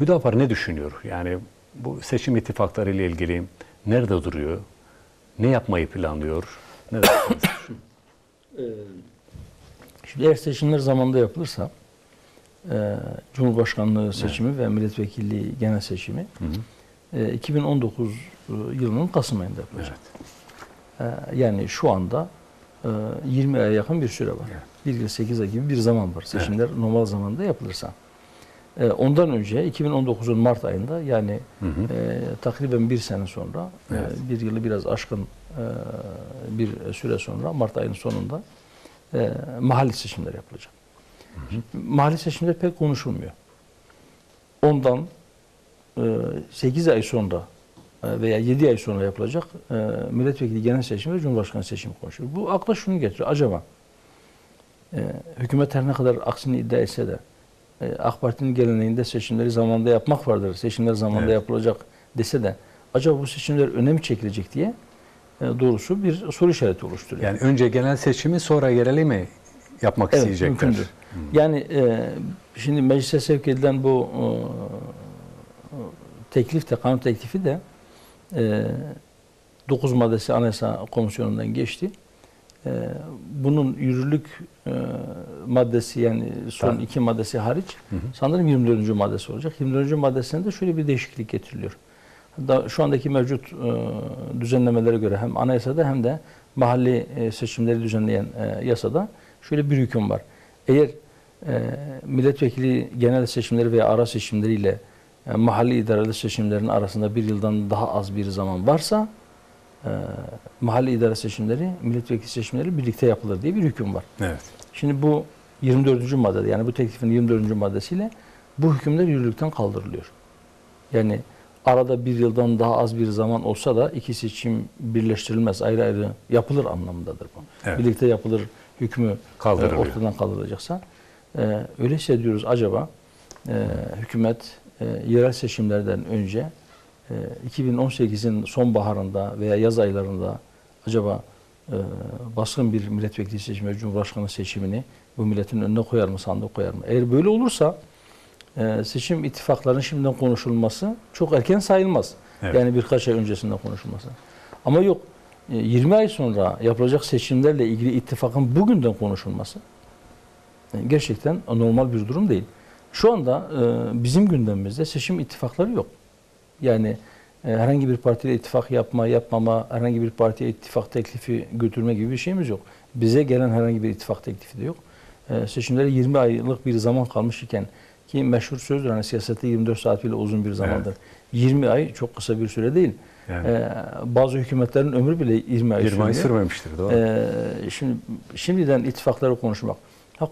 Hüdapar ne düşünüyor? Yani bu seçim ittifakları ile ilgili nerede duruyor? Ne yapmayı planlıyor? Ne dersiniz? Şimdi eğer seçimler zamanında yapılırsa Cumhurbaşkanlığı seçimi ve milletvekilliği genel seçimi 2019 yılının Kasım ayında yapılacak. Yani şu anda 20 aya yakın bir süre var. 1 yıl 8 ay gibi bir zaman var. Seçimler normal zamanda yapılırsa. Ondan önce 2019'un Mart ayında yani takriben bir sene sonra, bir yılı biraz aşkın bir süre sonra Mart ayının sonunda mahalli seçimler yapılacak. Mahalli seçimler pek konuşulmuyor. Ondan 8 ay sonra veya 7 ay sonra yapılacak milletvekili genel seçimi ve cumhurbaşkanı seçimi konuşuyor. Bu akla şunu getiriyor. Acaba hükümet her ne kadar aksini iddia etse de AK Parti'nin geleneğinde seçimleri zamanında yapmak vardır. Seçimler zamanında yapılacak dese de acaba bu seçimler öne mi çekilecek diye doğrusu bir soru işareti oluşturuyor. Yani önce genel seçimi sonra yereli mi yapmak isteyecekler? Mümkündür. Yani şimdi meclise sevk edilen bu teklif de, kanun teklifi de 9 maddesi Anayasa Komisyonu'ndan geçti. Bunun yürürlük maddesi yani son 2 maddesi hariç sanırım 24. maddesi olacak. 24. maddesinde şöyle bir değişiklik getiriliyor. Hatta şu andaki mevcut düzenlemelere göre hem anayasada hem de mahalli seçimleri düzenleyen yasada şöyle bir hüküm var. Eğer milletvekili genel seçimleri veya ara seçimleriyle mahalli idareli seçimlerin arasında bir yıldan daha az bir zaman varsa mahalli idare seçimleri, milletvekili seçimleri birlikte yapılır diye bir hüküm var. Evet. Şimdi bu 24. maddede yani bu teklifin 24. maddesiyle bu hükümler yürürlükten kaldırılıyor. Yani arada bir yıldan daha az bir zaman olsa da iki seçim birleştirilmez, ayrı ayrı yapılır anlamındadır bu. Evet. Birlikte yapılır hükmü ortadan kaldırılacaksa. Öyleyse diyoruz acaba hükümet yerel seçimlerden önce 2018'in sonbaharında veya yaz aylarında acaba baskın bir milletvekili seçimi ve cumhurbaşkanı seçimini bu milletin önüne koyar mı, sandık koyar mı? Eğer böyle olursa seçim ittifaklarının şimdiden konuşulması çok erken sayılmaz. Evet. Yani birkaç ay öncesinden konuşulması. Ama yok 20 ay sonra yapılacak seçimlerle ilgili ittifakın bugünden konuşulması gerçekten normal bir durum değil. Şu anda bizim gündemimizde seçim ittifakları yok. Yani herhangi bir partiyle ittifak yapmama, herhangi bir partiye ittifak teklifi götürme gibi bir şeyimiz yok. Bize gelen herhangi bir ittifak teklifi de yok. Seçimlere 20 aylık bir zaman kalmış iken ki meşhur sözdür hani siyasette 24 saat bile uzun bir zamandır. Evet. 20 ay çok kısa bir süre değil. Yani. Bazı hükümetlerin ömrü bile 20 ay 20 ay sürmemiştir. Doğru. Şimdiden ittifakları konuşmak.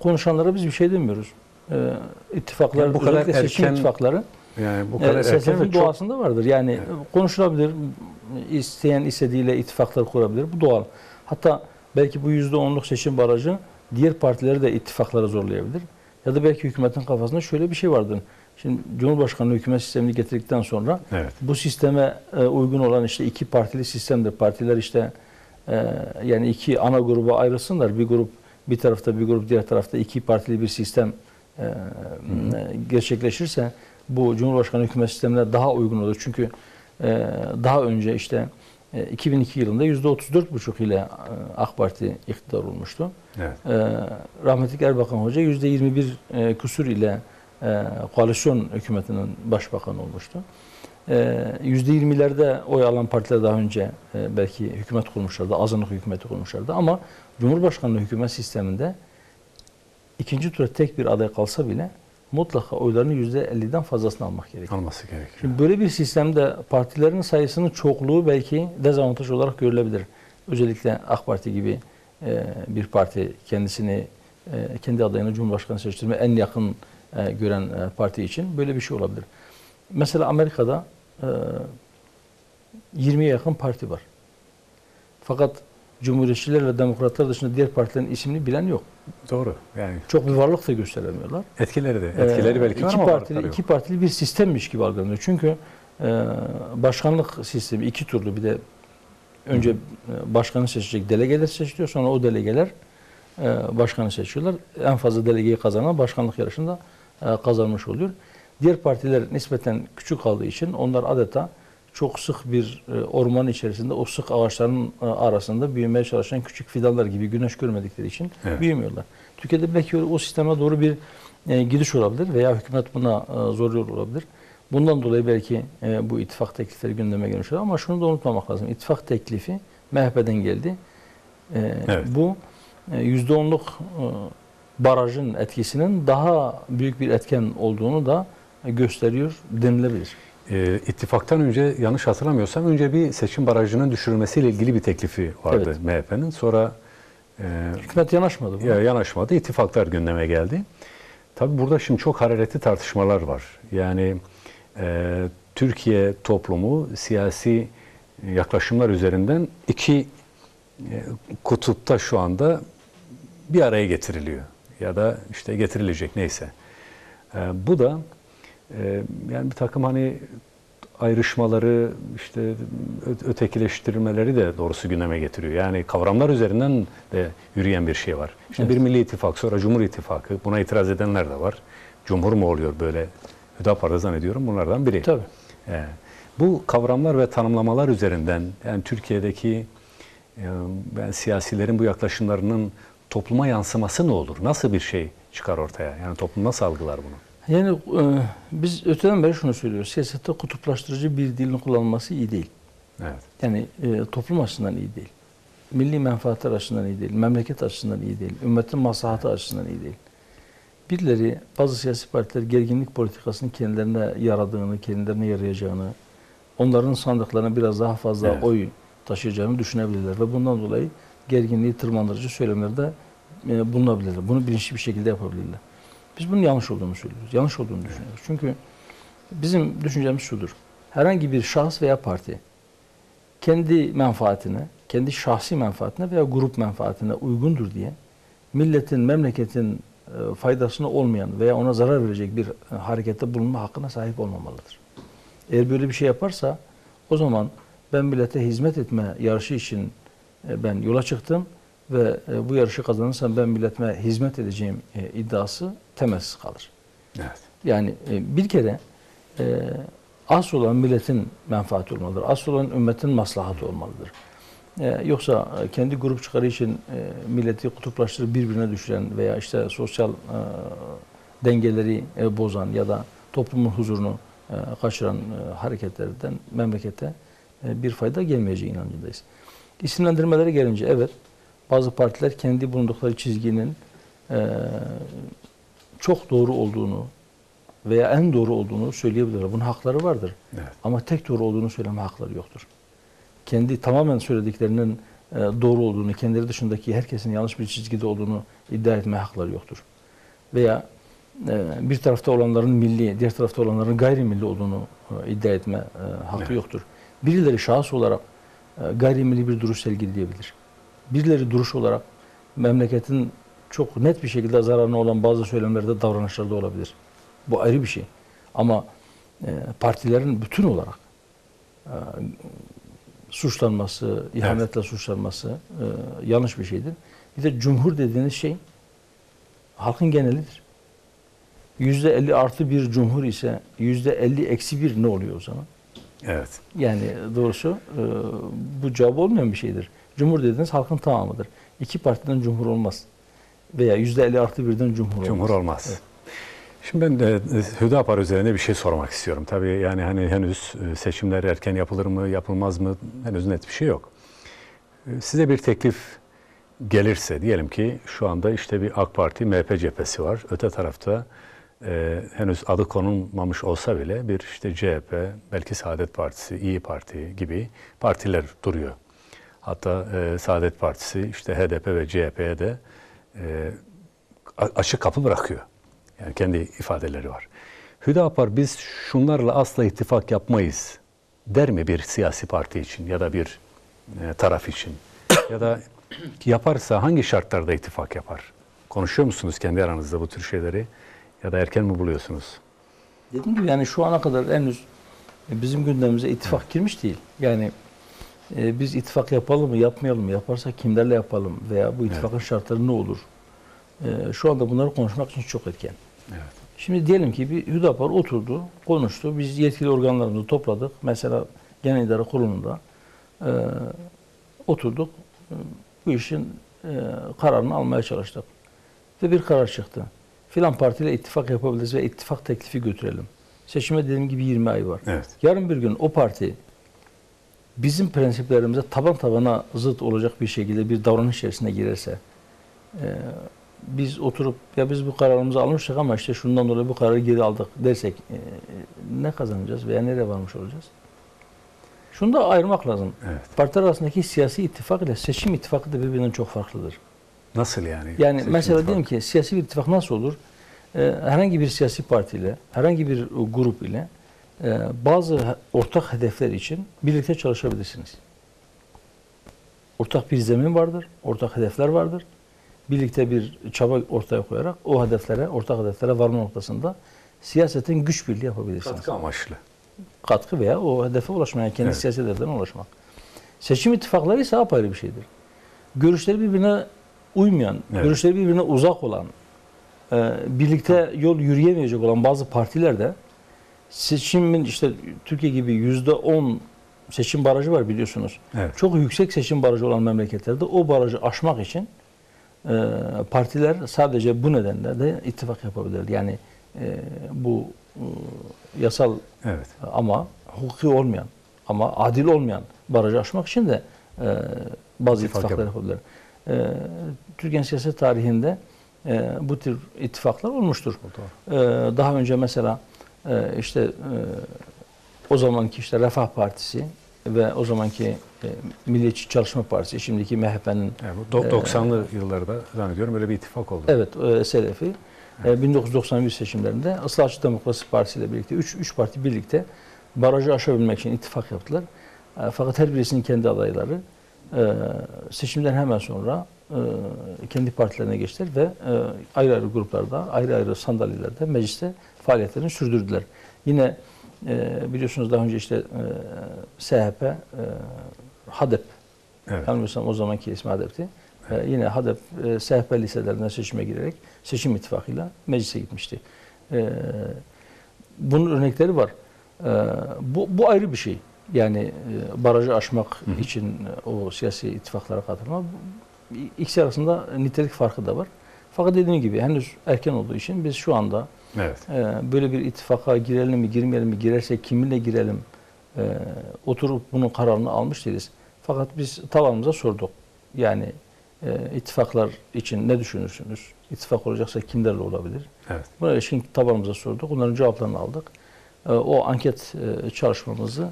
Konuşanlara biz bir şey demiyoruz. İttifaklar, yani bu kadar erken, seçim ittifakları yani bu kadar siyasetin doğasında vardır. Yani konuşulabilir, isteyen istediğiyle ittifaklar kurabilir. Bu doğal. Hatta belki bu %10'luk seçim barajı diğer partileri de ittifaklara zorlayabilir. Ya da belki hükümetin kafasında şöyle bir şey vardır. Şimdi Cumhurbaşkanlığı hükümet sistemini getirdikten sonra bu sisteme uygun olan işte 2 partili sistemdir. Partiler işte yani 2 ana gruba ayrılsınlar. Bir grup bir tarafta, bir grup diğer tarafta 2 partili bir sistem gerçekleşirse bu Cumhurbaşkanı hükümet sistemine daha uygun olur. Çünkü daha önce işte 2002 yılında %34,5 ile AK Parti iktidar olmuştu. Evet. Rahmetli Erbakan Hoca %21 küsur ile koalisyon hükümetinin başbakanı olmuştu. %20'lerde oy alan partiler daha önce belki hükümet kurmuşlardı, azınlık hükümeti kurmuşlardı ama Cumhurbaşkanlığı hükümet sisteminde ikinci tura tek bir aday kalsa bile mutlaka oylarının %50'den fazlasını almak gerekiyor. Alması gerekiyor. Şimdi böyle bir sistemde partilerin sayısının çokluğu belki dezavantaj olarak görülebilir. Özellikle AK Parti gibi bir parti kendisini kendi adayını Cumhurbaşkanı seçtirme en yakın gören parti için böyle bir şey olabilir. Mesela Amerika'da 20'ye yakın parti var. Fakat Cumhuriyetçilerle Demokratlar dışında diğer partilerin ismini bilen yok. Doğru. Yani Çok bir varlık da gösteremiyorlar. etkileri belki var ama varlıkları yok. İki partili bir sistemmiş gibi algılanıyor. Çünkü başkanlık sistemi iki turlu, bir de önce başkanı seçecek delegeler seçiliyor. Sonra o delegeler başkanı seçiyorlar. En fazla delegeyi kazanan başkanlık yarışında kazanmış oluyor. Diğer partiler nispeten küçük kaldığı için onlar adeta çok sık bir orman içerisinde o sık ağaçların arasında büyümeye çalışan küçük fidanlar gibi güneş görmedikleri için büyümüyorlar. Türkiye'de belki o sisteme doğru bir gidiş olabilir veya hükümet buna zoruyor olabilir. Bundan dolayı belki bu ittifak teklifleri gündeme gelmiş olabilir. Ama şunu da unutmamak lazım. İttifak teklifi MHP'den geldi. Bu %10'luk barajın etkisinin daha büyük bir etken olduğunu da gösteriyor denilebilir. İttifaktan önce, yanlış hatırlamıyorsam, önce bir seçim barajının düşürülmesiyle ilgili bir teklifi vardı MHP'nin. Sonra hükümet yanaşmadı buna. Yanaşmadı. İttifaklar gündeme geldi. Tabii burada şimdi çok hararetli tartışmalar var. Yani Türkiye toplumu siyasi yaklaşımlar üzerinden iki kutupta şu anda bir araya getiriliyor. Ya da işte getirilecek, neyse. Bu da yani bir takım hani ayrışmaları, işte ötekileştirmeleri de doğrusu gündeme getiriyor. Yani kavramlar üzerinden de yürüyen bir şey var. İşte bir Milli İttifak, sonra Cumhur İttifakı. Buna itiraz edenler de var. Cumhur mu oluyor böyle? Hüdapar'da zannediyorum bunlardan biri. Tabii. Bu kavramlar ve tanımlamalar üzerinden yani Türkiye'deki siyasilerin bu yaklaşımlarının topluma yansıması ne olur? Nasıl bir şey çıkar ortaya? Yani toplum nasıl algılar bunu? Yani biz öteden beri şunu söylüyoruz. Siyasette kutuplaştırıcı bir dilin kullanılması iyi değil. Evet. Yani toplum açısından iyi değil. Milli menfaatler açısından iyi değil. Memleket açısından iyi değil. Ümmetin maslahatı açısından iyi değil. Birileri, bazı siyasi partiler gerginlik politikasının kendilerine yaradığını, kendilerine yarayacağını, onların sandıklarına biraz daha fazla oy taşıyacağını düşünebilirler. Ve bundan dolayı gerginliği tırmandırıcı söylemlerde bulunabilirler. Bunu bilinçli bir şekilde yapabilirler. Biz bunun yanlış olduğunu söylüyoruz. Yanlış olduğunu düşünüyoruz. Çünkü bizim düşüncemiz şudur. Herhangi bir şahıs veya parti kendi menfaatine, kendi şahsi menfaatine veya grup menfaatine uygundur diye milletin, memleketin faydasına olmayan veya ona zarar verecek bir harekette bulunma hakkına sahip olmamalıdır. Eğer böyle bir şey yaparsa o zaman ben millete hizmet etme yarışı için ben yola çıktım ve bu yarışı kazanırsam ben milletime hizmet edeceğim iddiası temelsiz kalır. Evet. Yani bir kere asıl olan milletin menfaati olmalıdır. Asıl olan ümmetin maslahatı olmalıdır. Yoksa kendi grup çıkarı için milleti kutuplaştırıp birbirine düşüren veya işte sosyal dengeleri bozan ya da toplumun huzurunu kaçıran hareketlerden memlekete bir fayda gelmeyeceği inancındayız. İsimlendirmelere gelince evet, bazı partiler kendi bulundukları çizginin çok doğru olduğunu veya en doğru olduğunu söyleyebilirler. Bunun hakları vardır. Evet. Ama tek doğru olduğunu söyleme hakları yoktur. Kendi tamamen söylediklerinin doğru olduğunu, kendileri dışındaki herkesin yanlış bir çizgide olduğunu iddia etme hakları yoktur. Veya bir tarafta olanların milli, diğer tarafta olanların gayrimilli olduğunu iddia etme hakkı yoktur. Birileri şahıs olarak gayrimilli bir duruş sergileyebilir. Birileri duruş olarak memleketin çok net bir şekilde zararına olan bazı söylemlerde, davranışlarda olabilir. Bu ayrı bir şey. Ama partilerin bütün olarak suçlanması, ihanetle suçlanması yanlış bir şeydir. Bir de cumhur dediğiniz şey halkın genelidir. %50 artı bir cumhur ise %50 eksi bir ne oluyor o zaman? Evet. Yani doğrusu bu cevap olmayan bir şeydir. Cumhur dediğiniz halkın tamamıdır. İki partiden cumhur olmaz. Veya %50 artı birden cumhur olmaz. Cumhur olmaz. Evet. Şimdi ben de Hüdapar üzerine bir şey sormak istiyorum. Tabii yani hani henüz seçimler erken yapılır mı, yapılmaz mı henüz net bir şey yok. Size bir teklif gelirse, diyelim ki şu anda işte bir AK Parti, MHP cephesi var. Öte tarafta henüz adı konulmamış olsa bile bir işte CHP, belki Saadet Partisi, İyi Parti gibi partiler duruyor. Hatta Saadet Partisi işte HDP ve CHP'ye de açık kapı bırakıyor. Yani kendi ifadeleri var. Hüdapar biz şunlarla asla ittifak yapmayız der mi bir siyasi parti için ya da bir taraf için? Ya da yaparsa hangi şartlarda ittifak yapar? Konuşuyor musunuz kendi aranızda bu tür şeyleri? Ya da erken mi buluyorsunuz? Dediğim gibi yani şu ana kadar henüz bizim gündemimize ittifak girmiş değil. Yani biz ittifak yapalım mı, yapmayalım mı, yaparsak kimlerle yapalım veya bu ittifakın şartları ne olur? Şu anda bunları konuşmak için çok erken. Evet. Şimdi diyelim ki bir Hüdapar oturdu, konuştu. Biz yetkili organlarımızı topladık. Mesela Genel İdare Kurulu'nda oturduk. Bu işin kararını almaya çalıştık. Ve bir karar çıktı. Filan partiyle ittifak yapabiliriz ve ittifak teklifi götürelim. Seçime dediğim gibi 20 ay var. Evet. Yarın bir gün o parti bizim prensiplerimize taban tabana zıt olacak bir şekilde bir davranış içerisine girerse biz oturup ya biz bu kararımızı almıştık ama işte şundan dolayı bu kararı geri aldık dersek ne kazanacağız veya nereye varmış olacağız? Şunu da ayırmak lazım. Evet. Partiler arasındaki siyasi ittifak ile seçim ittifakı da birbirinden çok farklıdır. Nasıl yani? Yani Seçim mesela ittifakı. diyelim ki siyasi bir ittifak nasıl olur? Herhangi bir siyasi partiyle, herhangi bir grup ile bazı ortak hedefler için birlikte çalışabilirsiniz. Ortak bir zemin vardır, ortak hedefler vardır. Birlikte bir çaba ortaya koyarak o hedeflere, ortak hedeflere varma noktasında siyasetin güç birliği yapabilirsiniz. Katkı amaçlı. Katkı veya o hedefe ulaşmaya, kendi Evet. siyasi hedeflerine ulaşmak. Seçim ittifakları ise apayrı bir şeydir. Görüşleri birbirine uymayan, Evet. görüşleri birbirine uzak olan, birlikte yol yürüyemeyecek olan bazı partiler de seçimin işte Türkiye gibi %10 seçim barajı var biliyorsunuz. Evet. Çok yüksek seçim barajı olan memleketlerde o barajı aşmak için partiler sadece bu nedenle de ittifak yapabilir. Yani bu yasal Evet. ama hukuki olmayan ama adil olmayan barajı aşmak için de bazı İttifak ittifaklar yapabilir. Türkiye siyaset tarihinde bu tür ittifaklar olmuştur. Daha önce mesela işte o zamanki işte Refah Partisi ve o zamanki Milliyetçi Çalışma Partisi, şimdiki MHP'nin Yani bu 90'lı yıllarda zannediyorum öyle bir ittifak oldu. evet SLF'i 1991 seçimlerinde Islahatçı Demokrasi Partisi ile birlikte 3 parti birlikte barajı aşabilmek için ittifak yaptılar. Fakat her birisinin kendi adayları seçimden hemen sonra kendi partilerine geçtiler ve ayrı ayrı gruplarda, ayrı ayrı sandalyelerde mecliste faaliyetlerini sürdürdüler. Yine biliyorsunuz daha önce işte SHP, HADEP, Evet. yanılmıyorsam o zamanki ismi HADEP'ti. Yine HADEP, SHP liselerinden seçime girerek seçim ittifakıyla meclise gitmişti. Bunun örnekleri var. Bu ayrı bir şey. Yani barajı aşmak için o siyasi ittifaklara katılma. İkisi arasında nitelik farkı da var. Fakat dediğim gibi henüz erken olduğu için biz şu anda Evet. böyle bir ittifaka girelim mi, girmeyelim mi, girersek kiminle girelim, oturup bunun kararını almış değiliz. Fakat biz tavanımıza sorduk. Yani ittifaklar için ne düşünürsünüz? İttifak olacaksa kimlerle olabilir? Evet. Buna ilişkin tabanımıza sorduk. Onların cevaplarını aldık. O anket çalışmamızı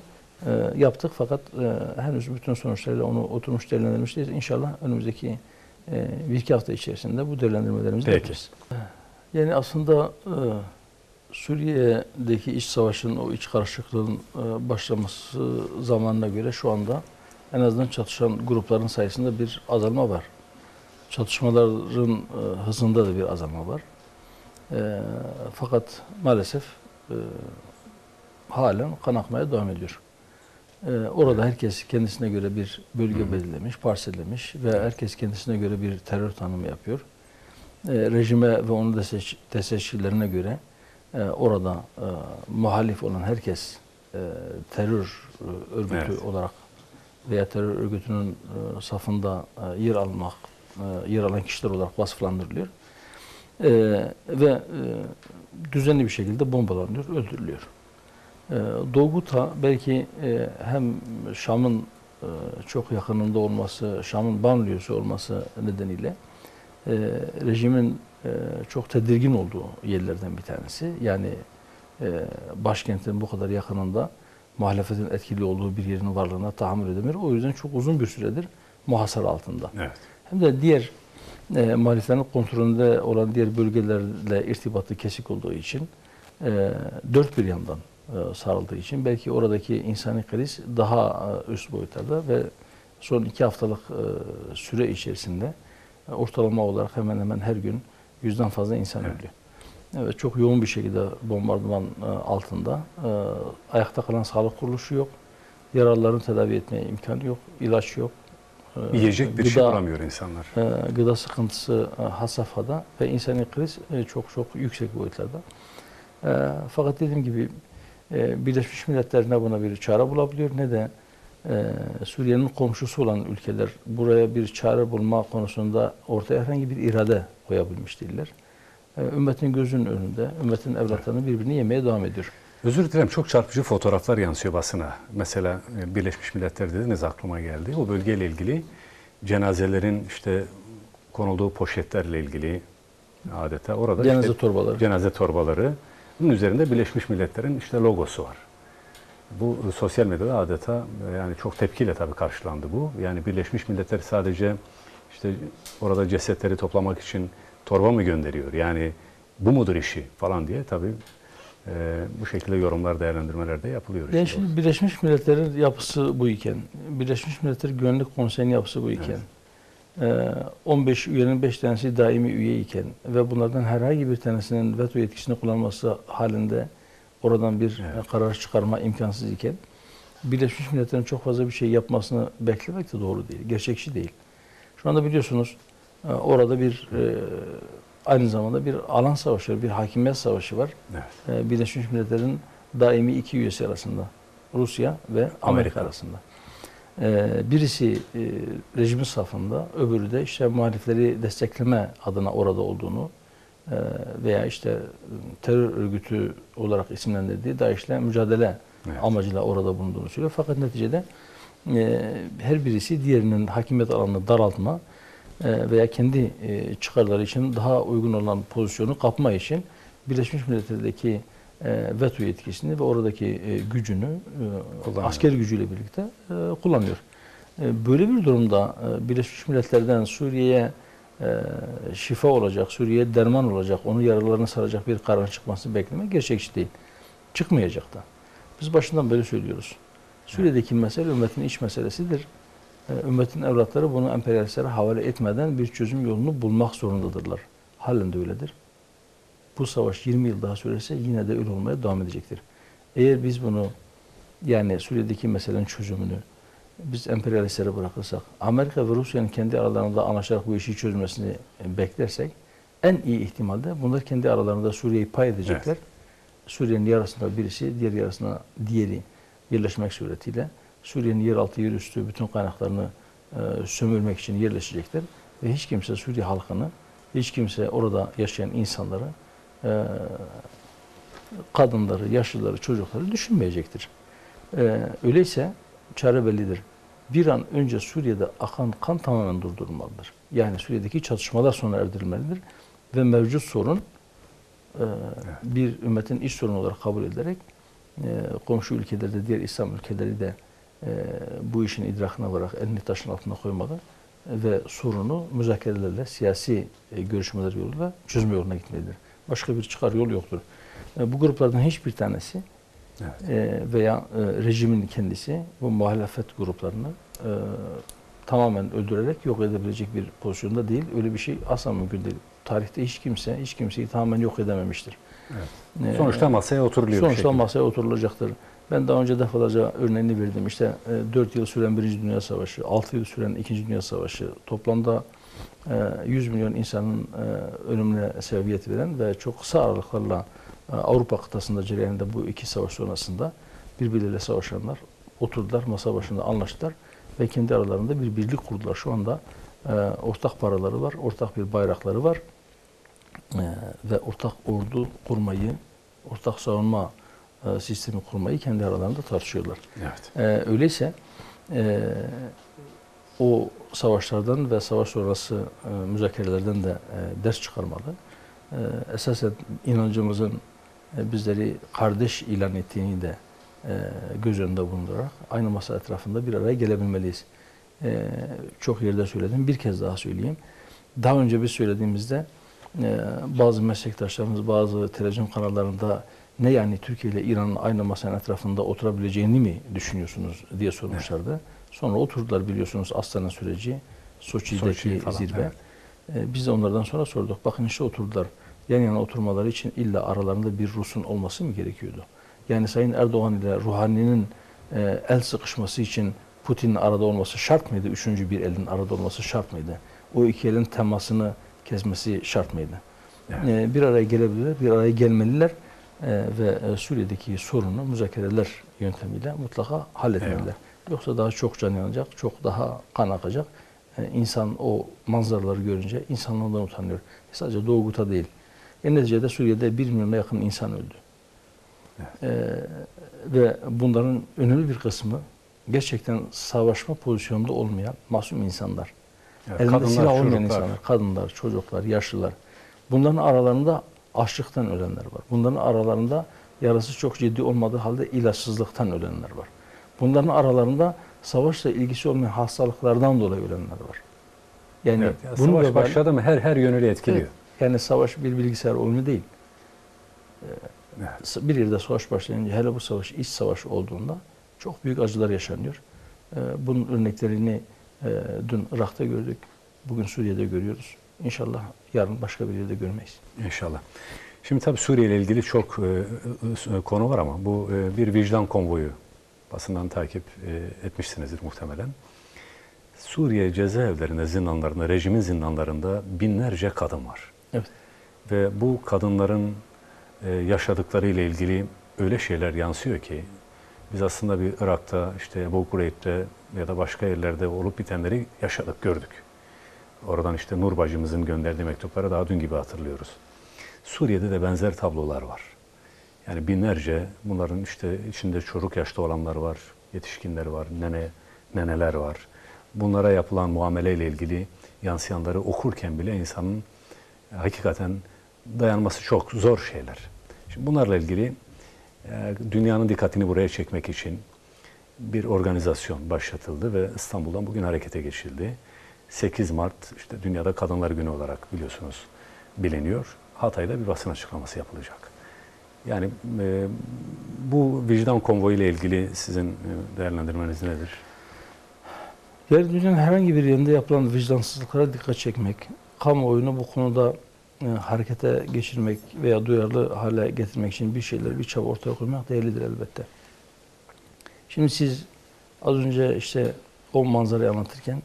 yaptık. Fakat henüz bütün sonuçlarıyla onu oturmuş değerlendirmiş değiliz. İnşallah önümüzdeki bir iki hafta içerisinde bu değerlendirmelerimizi Peki. yaparız. Yani aslında Suriye'deki iç savaşın, o iç karışıklığın başlaması zamanına göre şu anda en azından çatışan grupların sayısında bir azalma var. Çatışmaların hızında da bir azalma var. Fakat maalesef halen kan akmaya devam ediyor. Orada herkes kendisine göre bir bölge belirlemiş, parsellemiş ve herkes kendisine göre bir terör tanımı yapıyor. Rejime ve onun destekçilerine göre orada muhalif olan herkes terör örgütü olarak veya terör örgütünün safında yer alan kişiler olarak vasıflandırılıyor. Ve düzenli bir şekilde bombalanıyor, öldürülüyor. Doğu Guta belki hem Şam'ın çok yakınında olması, Şam'ın banliyösü olması nedeniyle rejimin çok tedirgin olduğu yerlerden bir tanesi. Yani başkentin bu kadar yakınında muhalefetin etkili olduğu bir yerin varlığına tahammül edemiyor. O yüzden çok uzun bir süredir muhasara altında. Evet. Hem de diğer muhaliflerin kontrolünde olan diğer bölgelerle irtibatı kesik olduğu için dört bir yandan sarıldığı için belki oradaki insani kriz daha üst boyutlarda ve son 2 haftalık süre içerisinde ortalama olarak hemen hemen her gün 100'den fazla insan ölüyor. Evet, çok yoğun bir şekilde bombardıman altında. Ayakta kalan sağlık kuruluşu yok. Yaralıların tedavi etmeye imkanı yok. İlaç yok. Yiyecek bir şey bulamıyor insanlar. Gıda sıkıntısı had safhada ve insani kriz çok yüksek boyutlarda. Fakat dediğim gibi Birleşmiş Milletler ne buna bir çare bulabiliyor ne de Suriye'nin komşusu olan ülkeler buraya bir çare bulma konusunda ortaya herhangi bir irade koyabilmiş değiller. Ümmetin gözünün önünde, ümmetin evlatlarını birbirini yemeye devam ediyor. Özür dilerim, çok çarpıcı fotoğraflar yansıyor basına. Mesela Birleşmiş Milletler dediniz, aklıma geldi. O bölgeyle ilgili cenazelerin işte konulduğu poşetlerle ilgili adeta orada Cenaze torbaları. Cenaze torbaları. Bunun üzerinde Birleşmiş Milletler'in işte logosu var. Bu sosyal medyada adeta yani çok tepkiyle tabii karşılandı bu. Yani Birleşmiş Milletler sadece işte orada cesetleri toplamak için torba mı gönderiyor? Yani bu mudur işi falan diye tabii bu şekilde yorumlar, değerlendirmeler de yapılıyor. Yani şimdi Birleşmiş Milletler'in yapısı bu iken, Birleşmiş Milletler Güvenlik Konseyi'nin yapısı bu iken, 15 üyenin 5 tanesi daimi üye iken ve bunlardan herhangi bir tanesinin veto yetkisini kullanması halinde oradan bir karar çıkarma imkansız iken, Birleşmiş Milletler'in çok fazla bir şey yapmasını beklemek de doğru değil, gerçekçi değil. Şu anda biliyorsunuz orada bir aynı zamanda bir alan savaşı, bir hakimiyet savaşı var. Evet. Birleşmiş Milletler'in daimi 2 üyesi arasında, Rusya ve Amerika arasında. Birisi rejimin safında, öbürü de işte muhalifleri destekleme adına orada olduğunu veya işte terör örgütü olarak isimlendirdiği DAEŞ'le mücadele amacıyla orada bulunduğunu söylüyor. Fakat neticede her birisi diğerinin hakimiyet alanını daraltma veya kendi çıkarları için daha uygun olan pozisyonu kapma için Birleşmiş Milletler'deki veto yetkisini ve oradaki gücünü asker gücüyle birlikte kullanıyor. Böyle bir durumda Birleşmiş Milletler'den Suriye'ye şifa olacak, Suriye'ye derman olacak, onun yaralarını saracak bir karar çıkmasını beklemek gerçekçi değil. Çıkmayacak da. Biz başından beri söylüyoruz. Suriye'deki mesele ümmetin iç meselesidir. Ümmetin evlatları bunu emperyalistlere havale etmeden bir çözüm yolunu bulmak zorundadırlar. Halen de öyledir. Bu savaş 20 yıl daha sürerse yine de öyle olmaya devam edecektir. Eğer biz bunu yani Suriye'deki meselenin çözümünü biz emperyalistlere bırakırsak, Amerika ve Rusya'nın kendi aralarında anlaşarak bu işi çözmesini beklersek en iyi ihtimalde bunlar kendi aralarında Suriye'yi pay edecekler. Evet. Suriye'nin yarısında birisi, diğer yarısına diğeri birleşmek suretiyle Suriye'nin yeraltı, yerüstü bütün kaynaklarını sömürmek için yerleşecekler ve hiç kimse Suriye halkını, hiç kimse orada yaşayan insanları, kadınları, yaşlıları, çocukları düşünmeyecektir. Öyleyse çare bellidir. Bir an önce Suriye'de akan kan tamamen durdurulmalıdır. Yani Suriye'deki çatışmalar sona erdirilmelidir ve mevcut sorun bir ümmetin iç sorunu olarak kabul edilerek komşu ülkelerde, diğer İslam ülkeleri de bu işin idrakına vararak elini taşın altına koymalı ve sorunu müzakerelerle, siyasi görüşmeler yoluyla çözme yoluna gitmelidir. Başka bir çıkar yol yoktur. Bu gruplardan hiçbir tanesi veya rejimin kendisi bu muhalefet gruplarını tamamen öldürerek yok edebilecek bir pozisyonda değil. Öyle bir şey asla mümkün değil. Tarihte hiç kimseyi tamamen yok edememiştir. Evet. Sonuçta masaya oturuluyor. Sonuçta masaya oturulacaktır. Ben daha önce defalarca örneğini verdim. İşte 4 yıl süren 1. Dünya Savaşı, 6 yıl süren 2. Dünya Savaşı, toplamda 100 milyon insanın ölümüne sebebiyet veren ve çok kısa aralıklarla Avrupa kıtasında cereyanında bu 2 savaş sonrasında birbirleriyle savaşanlar oturdular, masa başında anlaştılar ve kendi aralarında bir birlik kurdular. Şu anda ortak paraları var, ortak bir bayrakları var ve ortak ordu kurmayı, ortak savunma sistemi kurmayı kendi aralarında tartışıyorlar. Evet. Öyleyse o savaşlardan ve savaş sonrası müzakerelerden de ders çıkarmalı. Esasen inancımızın bizleri kardeş ilan ettiğini de göz önünde bulundurarak aynı masa etrafında bir araya gelebilmeliyiz. Çok yerde söyledim, bir kez daha söyleyeyim. daha önce biz söylediğimizde bazı meslektaşlarımız bazı televizyon kanallarında ne yani Türkiye ile İran'ın aynı masanın etrafında oturabileceğini mi düşünüyorsunuz diye sormuşlardı. Evet. Sonra oturdular biliyorsunuz Astana süreci, Soçi'deki zirve. Evet. Biz de onlardan sonra sorduk. Bakın işte oturdular. Yan yana oturmaları için illa aralarında bir Rus'un olması mı gerekiyordu? Yani Sayın Erdoğan ile Ruhani'nin el sıkışması için Putin'in arada olması şart mıydı? Üçüncü bir elin arada olması şart mıydı? O iki elin temasını kesmesi şart mıydı? Evet. Bir araya gelebilirler, bir araya gelmeliler ve Suriye'deki sorunu müzakereler yöntemiyle mutlaka halletmeliler. Evet. Yoksa daha çok can yanacak, çok daha kan akacak. İnsan o manzaraları görünce insanlığından utanıyor. Sadece Doğu Guta değil. Neticede Suriye'de 1 milyona yakın insan öldü. Evet. Ve bunların önemli bir kısmı gerçekten savaşma pozisyonunda olmayan masum insanlar. Evet, elinde silah olmayan insanlar, kadınlar, çocuklar, yaşlılar. Bunların aralarında açlıktan ölenler var. Bunların aralarında yarası çok ciddi olmadığı halde ilaçsızlıktan ölenler var. Bunların aralarında savaşla ilgisi olmayan hastalıklardan dolayı ölenler var. Yani evet, savaş başladı mı her yönüyle etkiliyor. Evet, yani savaş bir bilgisayar oyunu değil. Evet. Bir yerde savaş başlayınca, hele bu savaş iç savaş olduğunda çok büyük acılar yaşanıyor. Bunun örneklerini dün Irak'ta gördük, bugün Suriye'de görüyoruz. İnşallah yarın başka bir yerde görmeyiz. İnşallah. Şimdi tabii Suriye ile ilgili çok konu var ama bu bir vicdan konvoyu. Basından takip etmişsinizdir muhtemelen. Suriye cezaevlerinde, zindanlarında, rejimin zindanlarında binlerce kadın var. Evet. Ve bu kadınların yaşadıkları ile ilgili öyle şeyler yansıyor ki biz aslında bir Irak'ta, işte Ebu Kureyb'de ya da başka yerlerde olup bitenleri yaşadık, gördük. Oradan işte Nur bacımızın gönderdiği mektupları daha dün gibi hatırlıyoruz. Suriye'de de benzer tablolar var. Yani binlerce, bunların işte içinde çocuk yaşta olanlar var, yetişkinler var, neneler var. Bunlara yapılan muameleyle ilgili yansıyanları okurken bile insanın hakikaten dayanması çok zor şeyler. Şimdi bunlarla ilgili dünyanın dikkatini buraya çekmek için bir organizasyon başlatıldı ve İstanbul'dan bugün harekete geçildi. 8 Mart işte Dünyada Kadınlar Günü olarak biliyorsunuz biliniyor. Hatay'da bir basın açıklaması yapılacak. Yani bu vicdan konvoyu ile ilgili sizin değerlendirmeniz nedir? Dünyanın herhangi bir yerinde yapılan vicdansızlıklara dikkat çekmek, kamuoyunu bu konuda harekete geçirmek veya duyarlı hale getirmek için bir çaba ortaya koymak değerlidir elbette. Şimdi siz az önce işte o manzarayı anlatırken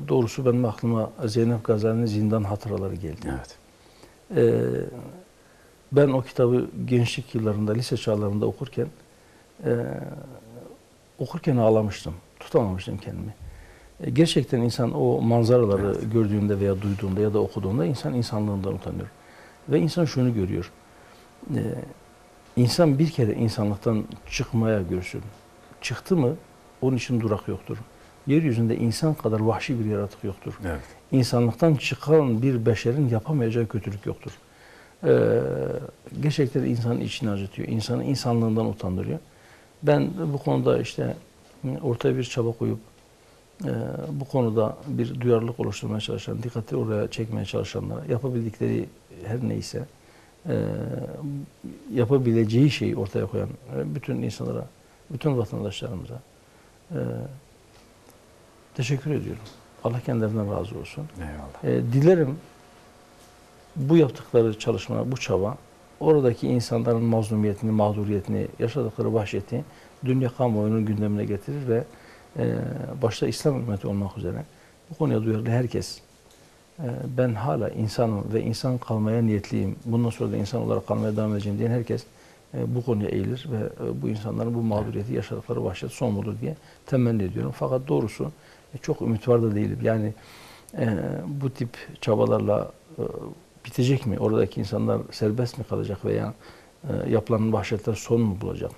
doğrusu benim aklıma Zeynep Gazali'nin Zindan Hatıraları geldi. Evet. Ben o kitabı gençlik yıllarında, lise çağlarında okurken ağlamıştım. Tutamamıştım kendimi. Gerçekten insan o manzaraları gördüğünde veya duyduğunda ya da okuduğunda insan insanlığından utanıyor. Ve insan şunu görüyor. İnsan bir kere insanlıktan çıkmaya görsün. Çıktı mı onun için durak yoktur. Yeryüzünde insan kadar vahşi bir yaratık yoktur. Evet. İnsanlıktan çıkan bir beşerin yapamayacağı kötülük yoktur. Gerçekten insanın içini acıtıyor. İnsanı insanlığından utandırıyor. Ben bu konuda işte ortaya bir çaba koyup bu konuda bir duyarlılık oluşturmaya çalışan, dikkati oraya çekmeye çalışanlara yapabildikleri her neyse yapabileceği şeyi ortaya koyan bütün insanlara, bütün vatandaşlarımıza teşekkür ediyorum. Allah kendilerinden razı olsun. Eyvallah. Dilerim bu yaptıkları çalışma, bu çaba oradaki insanların mazlumiyetini, mağduriyetini, yaşadıkları vahşeti dünya kamuoyunun gündemine getirir ve başta İslam ümmeti olmak üzere bu konuya duyarlı herkes ben hala insanım ve insan kalmaya niyetliyim, bundan sonra da insan olarak kalmaya devam edeceğim diyen herkes bu konuya eğilir ve bu insanların bu mağduriyeti, yaşadıkları vahşet son bulur diye temenni ediyorum. Fakat doğrusu çok ümit var da değilim. Yani bu tip çabalarla bitecek mi? Oradaki insanlar serbest mi kalacak veya yapılan vahşetler son mu bulacak?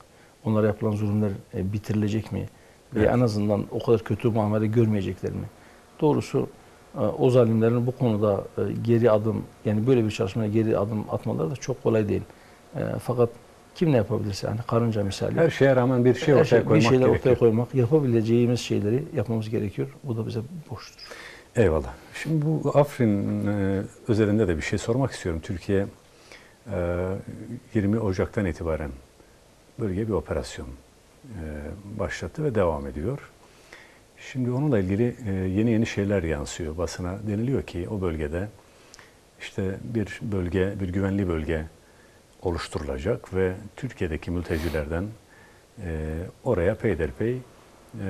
Onlara yapılan zulümler bitirilecek mi? Veya en azından o kadar kötü muamele görmeyecekler mi? Doğrusu o zalimlerin bu konuda geri adım, yani böyle bir çalışmaya geri adım atmaları da çok kolay değil. Fakat kim ne yapabilirse, yani karınca misali. Her şeye rağmen bir şey ortaya koymak bir şeyler gerekiyor. Ortaya koymak, yapabileceğimiz şeyleri yapmamız gerekiyor. Bu da bize borçtur. Eyvallah. Şimdi bu Afrin özelinde de bir şey sormak istiyorum. Türkiye 20 Ocak'tan itibaren bölgeye bir operasyon başlattı ve devam ediyor. Şimdi onunla ilgili yeni şeyler yansıyor. Basına deniliyor ki o bölgede işte bir bölge, bir güvenli bölge oluşturulacak ve Türkiye'deki mültecilerden oraya peyderpey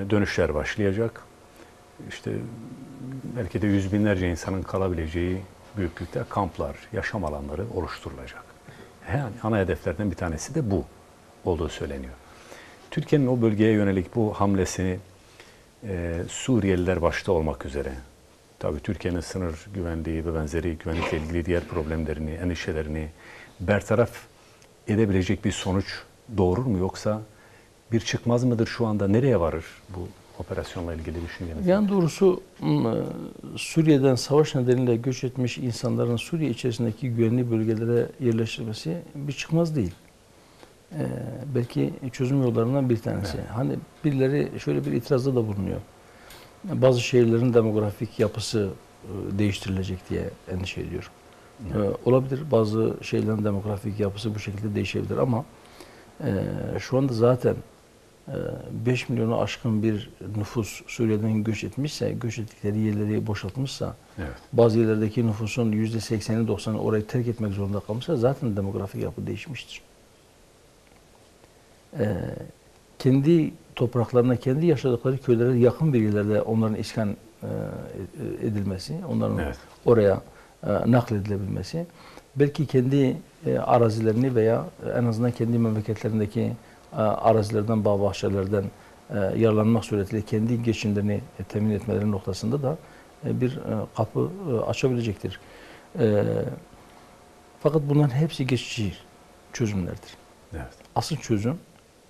dönüşler başlayacak. İşte belki de yüz binlerce insanın kalabileceği büyüklükte kamplar, yaşam alanları oluşturulacak. Yani ana hedeflerden bir tanesi de bu olduğu söyleniyor. Türkiye'nin o bölgeye yönelik bu hamlesini Suriyeliler başta olmak üzere, tabii Türkiye'nin sınır güvenliği ve benzeri güvenlikle ilgili diğer problemlerini, endişelerini bertaraf edebilecek bir sonuç doğurur mu, yoksa bir çıkmaz mıdır şu anda? Nereye varır bu operasyonla ilgili düşünceniz? Yani doğrusu Suriye'den savaş nedeniyle göç etmiş insanların Suriye içerisindeki güvenli bölgelere yerleştirilmesi bir çıkmaz değil. Belki çözüm yollarından bir tanesi. Evet. Hani birileri şöyle bir itirazda da bulunuyor. Bazı şehirlerin demografik yapısı değiştirilecek diye endişe ediyor. Evet. Olabilir. Bazı şehirlerin demografik yapısı bu şekilde değişebilir ama şu anda zaten 5 milyonu aşkın bir nüfus Suriye'den göç etmişse, göç ettikleri yerleri boşaltmışsa, evet, bazı yerlerdeki nüfusun %80'i 90'ı orayı terk etmek zorunda kalmışsa zaten demografik yapı değişmiştir. Kendi topraklarına, kendi yaşadıkları köylere yakın bir yerlerde onların iskan edilmesi, onların, evet, oraya nakledilebilmesi, belki kendi arazilerini veya en azından kendi memleketlerindeki arazilerden, bağ bahçelerden yararlanmak suretiyle kendi geçimlerini temin etmeleri noktasında da bir kapı açabilecektir. Fakat bunların hepsi geçici çözümlerdir. Evet. Asıl çözüm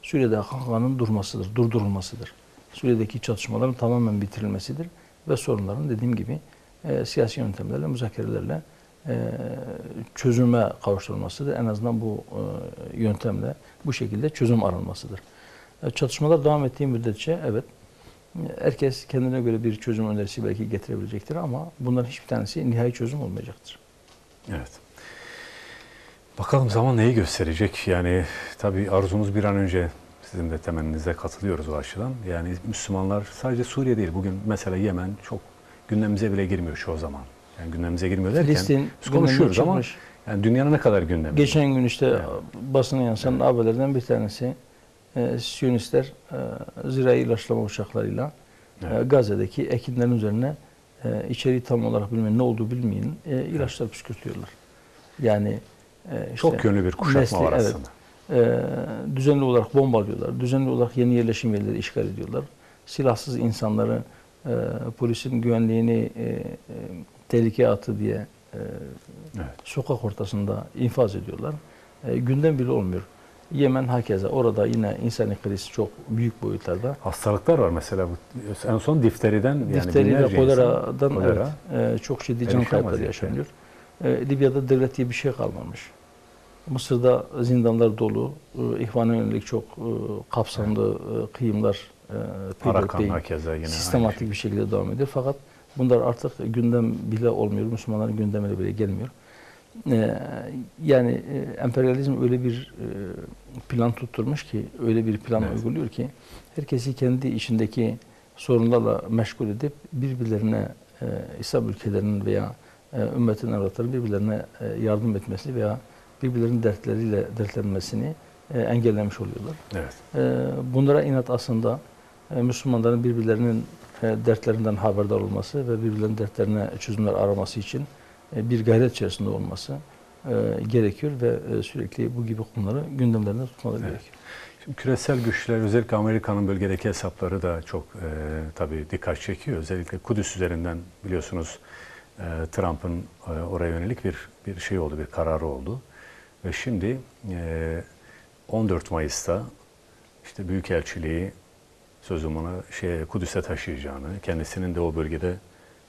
Suriye'de akan kanın durdurulmasıdır. Suriye'deki çatışmaların tamamen bitirilmesidir ve sorunların dediğim gibi siyasi yöntemlerle, müzakerelerle çözüme kavuşturulmasıdır. En azından bu yöntemle bu şekilde çözüm aranmasıdır. Çatışmalar devam ettiği müddetçe evet, herkes kendine göre bir çözüm önerisi belki getirebilecektir ama bunların hiçbir tanesi nihai çözüm olmayacaktır. Evet. Bakalım zaman neyi gösterecek? Yani tabii arzumuz bir an önce, sizin de temenninize katılıyoruz o açıdan. Yani Müslümanlar sadece Suriye değil, bugün mesela Yemen çok gündemimize bile girmiyor çoğu zaman. Yani gündemimize girmiyor derken Filistin biz konuşuyoruz ama yani dünyanın ne kadar gündemi? Geçen gün işte yani basına yansıyan, evet, haberlerden bir tanesi Siyonistler zirai ilaçlama uçaklarıyla, evet, Gazze'deki ekinlerin üzerine içeriği tam olarak bilmeyen, ne olduğu bilmeyen ilaçlar püskürtüyorlar. Yani çok yönlü bir kuşatma var aslında. Evet, düzenli olarak bombalıyorlar. Düzenli olarak yeni yerleşim yerleri işgal ediyorlar. Silahsız insanları, polisin güvenliğini tehlikeye attı diye evet, sokak ortasında infaz ediyorlar. Gündem bile olmuyor. Yemen hakeza, orada yine insani kriz çok büyük boyutlarda. Hastalıklar var mesela, en son difteriden, difteri ve koleradan, evet, çok ciddi can kayıpları yaşanıyor. Libya'da devlet diye bir şey kalmamış. Mısır'da zindanlar dolu, ihvana yönelik çok kapsamlı kıyımlar sistematik bir şekilde devam ediyor. Fakat bunlar artık gündem bile olmuyor, Müslümanların gündemine bile gelmiyor. Yani emperyalizm öyle bir plan tutturmuş ki, öyle bir plan, evet, uyguluyor ki, herkesi kendi içindeki sorunlarla meşgul edip birbirlerine, İslam ülkelerinin veya ümmetin evlatlarının birbirlerine yardım etmesi veya birbirlerinin dertleriyle dertlenmesini engellemiş oluyorlar. Evet. Bunlara inat aslında Müslümanların birbirlerinin dertlerinden haberdar olması ve birbirlerinin dertlerine çözümler araması için bir gayret içerisinde olması gerekiyor ve sürekli bu gibi konuları gündemlerinde tutmaları, evet, gerekiyor. Şimdi küresel güçler, özellikle Amerika'nın bölgedeki hesapları da çok tabii dikkat çekiyor. Özellikle Kudüs üzerinden biliyorsunuz Trump'ın oraya yönelik bir şey oldu, bir kararı oldu. Ve şimdi 14 Mayıs'ta işte Büyükelçiliği sözümünü Kudüs'e taşıyacağını, kendisinin de o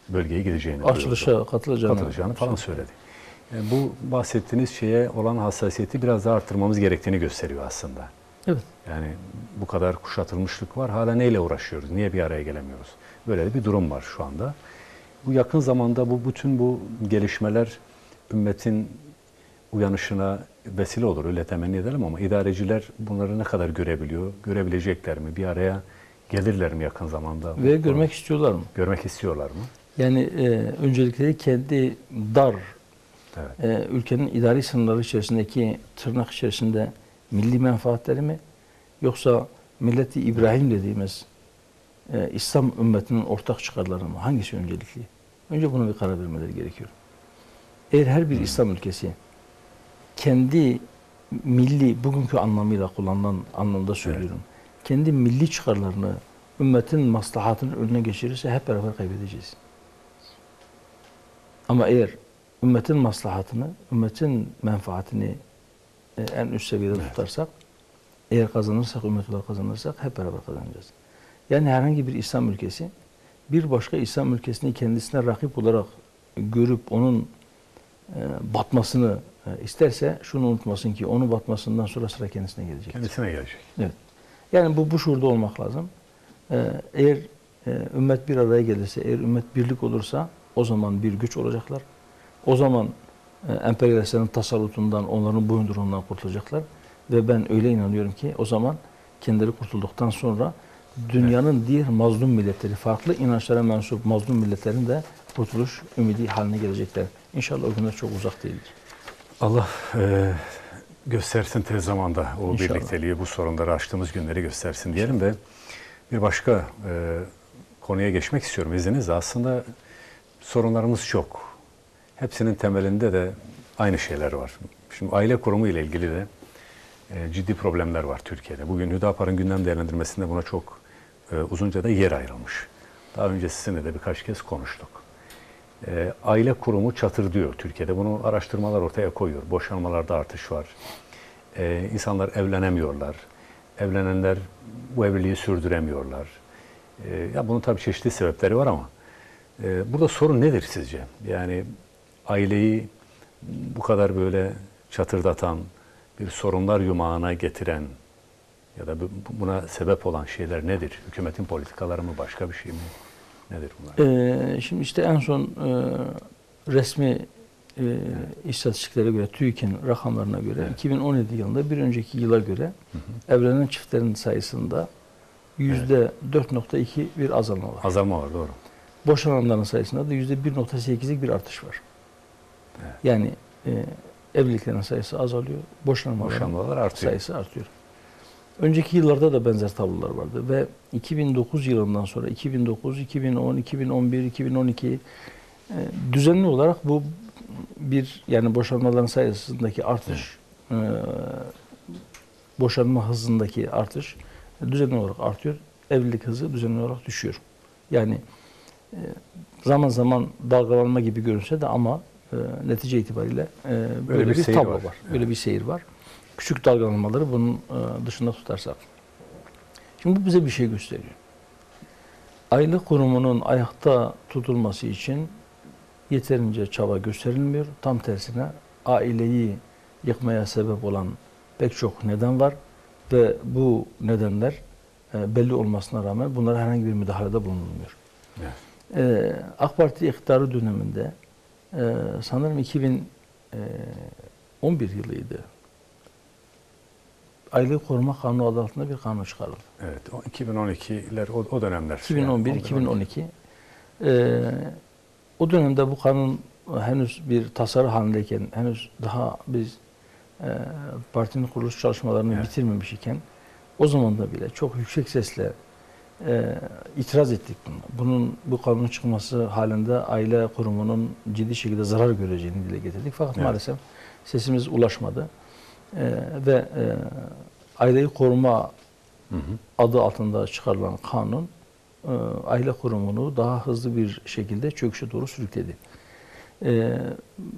bölgeye gideceğini, açılışa katılacağını falan söyledi. Yani bu bahsettiğiniz şeye olan hassasiyeti biraz daha arttırmamız gerektiğini gösteriyor aslında. Evet. Yani bu kadar kuşatılmışlık var. Hala neyle uğraşıyoruz? Niye bir araya gelemiyoruz? Böyle bir durum var şu anda. Bu yakın zamanda bütün bu gelişmeler ümmetin uyanışına vesile olur, öyle temenni edelim, ama idareciler bunları ne kadar görebiliyor, görebilecekler mi, bir araya gelirler mi yakın zamanda? Ve görmek istiyorlar mı? Görmek istiyorlar mı? Yani öncelikleri kendi dar Evet. ülkenin idari sınırları içerisindeki tırnak içerisinde milli menfaatleri mi, yoksa milleti İbrahim dediğimiz İslam ümmetinin ortak çıkarları mı? Hangisi öncelikli? Önce buna bir karar vermeleri gerekiyor. Eğer her bir İslam ülkesi kendi milli, bugünkü anlamıyla kullanılan anlamda söylüyorum, kendi milli çıkarlarını ümmetin maslahatının önüne geçirirse hep beraber kaybedeceğiz. Ama eğer ümmetin maslahatını, ümmetin menfaatini en üst seviyede tutarsak, eğer kazanırsak, ümmet olarak kazanırsak hep beraber kazanacağız. Yani herhangi bir İslam ülkesi bir başka İslam ülkesini kendisine rakip olarak görüp onun batmasını isterse şunu unutmasın ki onun batmasından sonra sıra kendisine gelecek. Kendisine gelecek. Evet. Yani bu şuurda olmak lazım. Eğer ümmet bir araya gelirse, eğer ümmet birlik olursa o zaman bir güç olacaklar. O zaman emperyalistlerin tasallutundan, onların boyunduruğundan kurtulacaklar. Ve ben öyle inanıyorum ki o zaman kendileri kurtulduktan sonra dünyanın diğer mazlum milletleri, farklı inançlara mensup mazlum milletlerin de kurtuluş ümidi haline gelecekler. İnşallah o günler çok uzak değildir. Allah göstersin tez zamanda o İnşallah. birlikteliği, bu sorunları aştığımız günleri göstersin diyelim ve bir başka konuya geçmek istiyorum izninizle. Aslında sorunlarımız çok. Hepsinin temelinde de aynı şeyler var. Şimdi aile kurumu ile ilgili de ciddi problemler var Türkiye'de. Bugün Hüdapar'ın gündem değerlendirmesinde buna çok uzunca da yer ayrılmış. Daha önce sizinle de birkaç kez konuştuk. Aile kurumu çatırdıyor Türkiye'de. Bunu araştırmalar ortaya koyuyor. Boşanmalarda artış var. İnsanlar evlenemiyorlar. Evlenenler bu evliliği sürdüremiyorlar. Ya bunun tabii çeşitli sebepleri var ama burada sorun nedir sizce? Yani aileyi bu kadar böyle çatırdatan, bir sorunlar yumağına getiren ya da buna sebep olan şeyler nedir? Hükümetin politikaları mı, başka bir şey mi? Nedir bunlar? Şimdi işte en son resmi istatistiklere göre, TÜİK'in rakamlarına göre 2017 yılında bir önceki yıla göre evlenen çiftlerin sayısında %4.2 bir azalma var. Azalma var, doğru. Boşananların sayısında da %1.8'lik bir artış var. Evet. Yani evliliklerin sayısı azalıyor, Boşanmalar artıyor. sayısı artıyor. Önceki yıllarda da benzer tablolar vardı ve 2009 yılından sonra 2009, 2010, 2011, 2012 düzenli olarak bu yani boşanmaların sayısındaki artış, boşanma hızındaki artış düzenli olarak artıyor. Evlilik hızı düzenli olarak düşüyor. Yani zaman zaman dalgalanma gibi görünse de ama netice itibariyle böyle bir tablo var. Böyle bir seyir var. Küçük dalgalanmaları bunun dışında tutarsak. Şimdi bu bize bir şey gösteriyor. Aile kurumunun ayakta tutulması için yeterince çaba gösterilmiyor. Tam tersine aileyi yıkmaya sebep olan pek çok neden var ve bu nedenler belli olmasına rağmen bunlara herhangi bir müdahalede bulunulmuyor. Evet. AK Parti iktidarı döneminde sanırım 2011 yılıydı. Aile Koruma Kanunu adı altında bir kanun çıkarıldı. Evet, o 2012'ler o dönemler. 2011-2012. O dönemde bu kanun henüz bir tasarı halindeyken, henüz daha biz partinin kuruluş çalışmalarını bitirmemiş iken, o zaman da bile çok yüksek sesle itiraz ettik buna. Bu kanunun çıkması halinde aile kurumunun ciddi şekilde zarar göreceğini dile getirdik. Fakat maalesef sesimiz ulaşmadı. Ve aileyi koruma adı altında çıkarılan kanun aile kurumunu daha hızlı bir şekilde çöküşe doğru sürükledi.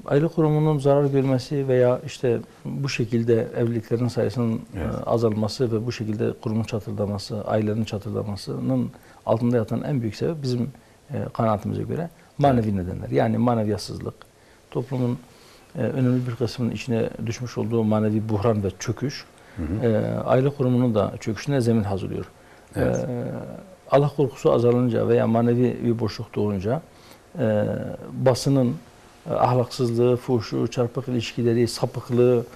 Aile kurumunun zarar görmesi veya işte bu şekilde evliliklerin sayısının azalması ve bu şekilde kurumun çatırdaması, ailenin çatırdamasının altında yatan en büyük sebep bizim kanaatimize göre manevi nedenler. Yani maneviyatsızlık, toplumun önemli bir kısmının içine düşmüş olduğu manevi buhran ve çöküş, aile kurumunun da çöküşüne zemin hazırlıyor. Evet. Allah korkusu azalınca veya manevi bir boşluk doğunca basının ahlaksızlığı, fuhşu, çarpık ilişkileri, sapıklığı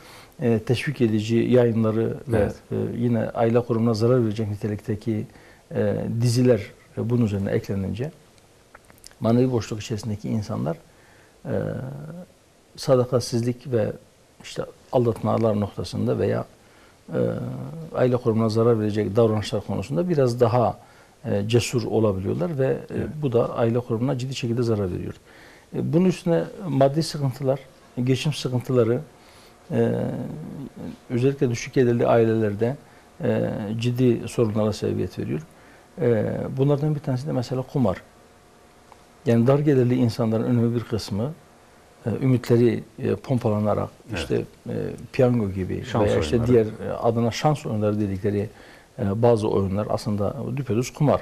teşvik edici yayınları evet. ve yine aile kurumuna zarar verecek nitelikteki diziler bunun üzerine eklenince manevi boşluk içerisindeki insanlar sadakatsizlik ve işte aldatmalar noktasında veya aile kurumuna zarar verecek davranışlar konusunda biraz daha cesur olabiliyorlar ve bu da aile kurumuna ciddi şekilde zarar veriyor. Bunun üstüne maddi sıkıntılar, geçim sıkıntıları özellikle düşük gelirli ailelerde ciddi sorunlara sebebiyet veriyor. Bunlardan bir tanesi de mesela kumar. Yani dar gelirli insanların önemli bir kısmı ümitleri pompalanarak işte piyango gibi şans veya işte oyunları, diğer adına şans oyunları dedikleri bazı oyunlar aslında düpedüz kumar.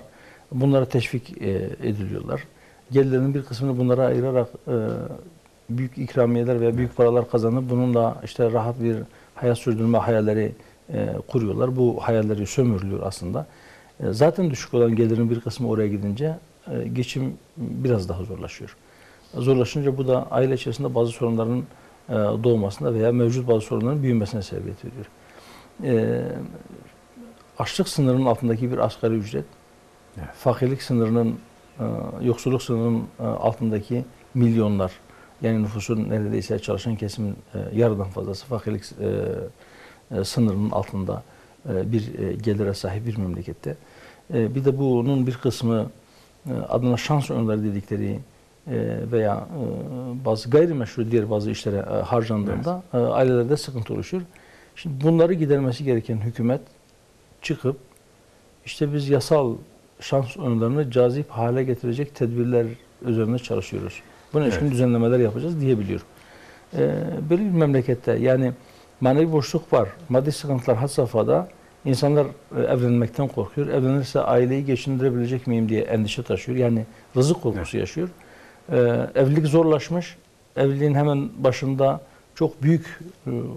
Bunlara teşvik ediliyorlar. Gelirlerinin bir kısmını bunlara ayırarak büyük ikramiyeler veya büyük paralar kazanıp bununla işte rahat bir hayat sürdürme hayalleri kuruyorlar. Bu hayalleri sömürülüyor aslında. Zaten düşük olan gelirin bir kısmı oraya gidince geçim biraz daha zorlaşıyor. Zorlaşınca bu da aile içerisinde bazı sorunların doğmasına veya mevcut bazı sorunların büyümesine sebebiyet veriyor. Açlık sınırının altındaki bir asgari ücret, evet, fakirlik sınırının, yoksulluk sınırının altındaki milyonlar, yani nüfusun neredeyse çalışan kesimin yarıdan fazlası fakirlik sınırının altında bir gelire sahip bir memlekette. Bir de bunun bir kısmı adına şans oyunları dedikleri veya bazı gayrimeşru diğer bazı işlere harcandığında ailelerde sıkıntı oluşuyor. Şimdi bunları gidermesi gereken hükümet çıkıp işte biz yasal şans oyunlarını cazip hale getirecek tedbirler üzerine çalışıyoruz. Buna ilişkin düzenlemeler yapacağız diyebiliyor. Böyle bir memlekette yani manevi boşluk var, maddi sıkıntılar had safhada, insanlar evlenmekten korkuyor. Evlenirse aileyi geçindirebilecek miyim diye endişe taşıyor. Yani rızık korkusu yaşıyor. Evlilik zorlaşmış. Evliliğin hemen başında çok büyük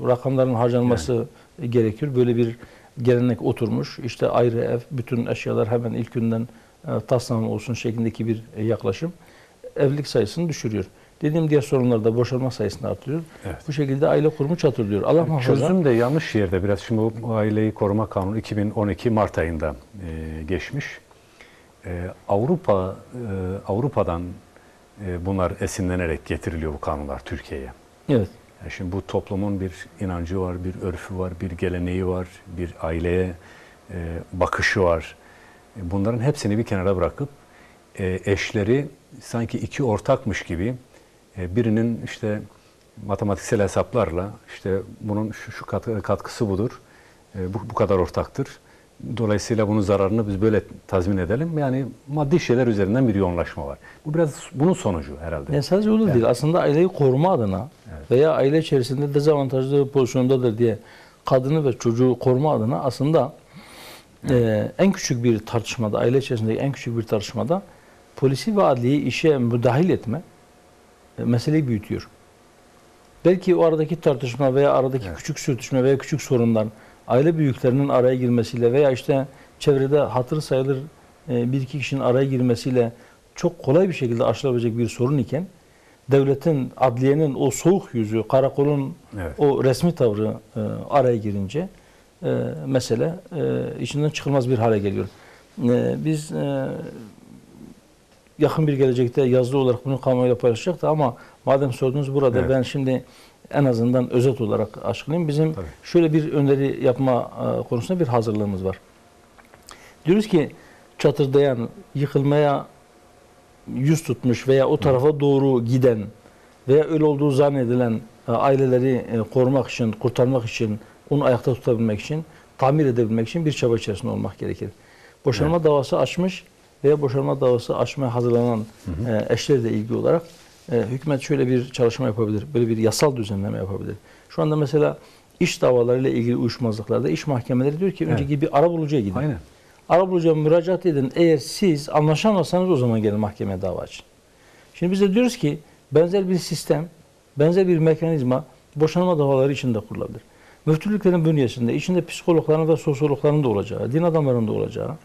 rakamların harcanması gerekiyor. Böyle bir gelenek oturmuş. İşte ayrı ev, bütün eşyalar hemen ilk günden taslanan olsun şeklindeki bir yaklaşım evlilik sayısını düşürüyor. Dediğim diğer sorunlarda boşanma sayısını artırıyor. Evet. Bu şekilde aile kurumu çatırlıyor. Allah muhafaza. Çözüm de yanlış yerde biraz. Şimdi bu Aileyi Koruma Kanunu 2012 Mart ayında geçmiş. Avrupa'dan bunlar esinlenerek getiriliyor bu kanunlar Türkiye'ye. Evet. Şimdi bu toplumun bir inancı var, bir örfü var, bir geleneği var, bir aileye bakışı var. Bunların hepsini bir kenara bırakıp eşleri sanki iki ortakmış gibi birinin işte matematiksel hesaplarla işte bunun şu katkısı budur, bu kadar ortaktır. Dolayısıyla bunun zararını biz böyle tazmin edelim. Yani maddi şeyler üzerinden bir yoğunlaşma var. Bu biraz bunun sonucu herhalde. Yani sadece öyle değil. Aslında aileyi koruma adına veya aile içerisinde dezavantajlı pozisyondadır diye kadını ve çocuğu koruma adına aslında en küçük bir tartışmada, aile içerisindeki en küçük bir tartışmada polisi ve adliyeyi işe müdahil etme meseleyi büyütüyor. Belki o aradaki tartışma veya aradaki küçük sürtüşme veya küçük sorunlar aile büyüklerinin araya girmesiyle veya işte çevrede hatırı sayılır bir iki kişinin araya girmesiyle çok kolay bir şekilde aşılabilecek bir sorun iken devletin, adliyenin o soğuk yüzü, karakolun o resmi tavrı araya girince mesele içinden çıkılmaz bir hale geliyor. Biz yakın bir gelecekte yazılı olarak bunu kamuoyuyla paylaşacaktı ama madem sordunuz burada ben şimdi en azından özet olarak açıklayayım. Bizim şöyle bir öneri yapma konusunda bir hazırlığımız var. Diyoruz ki çatırdayan, yıkılmaya yüz tutmuş veya o tarafa doğru giden veya öyle olduğu zannedilen aileleri korumak için, kurtarmak için, onu ayakta tutabilmek için, tamir edebilmek için bir çaba içerisinde olmak gerekir. Boşanma davası açmış veya boşanma davası açmaya hazırlanan eşlerle ilgili olarak hükümet şöyle bir çalışma yapabilir, böyle bir yasal düzenleme yapabilir. Şu anda mesela iş davalarıyla ilgili uyuşmazlıklarda iş mahkemeleri diyor ki önceki bir arabulucuya gidin. Aynen. Arabulucuya müracaat edin. Eğer siz anlaşamazsanız o zaman gelin mahkemeye dava açın. Şimdi biz de diyoruz ki benzer bir sistem, benzer bir mekanizma boşanma davaları için de kurulabilir. Müftülüklerin bünyesinde, içinde psikologların ve sosyologların da olacağı, din adamlarının da olacağı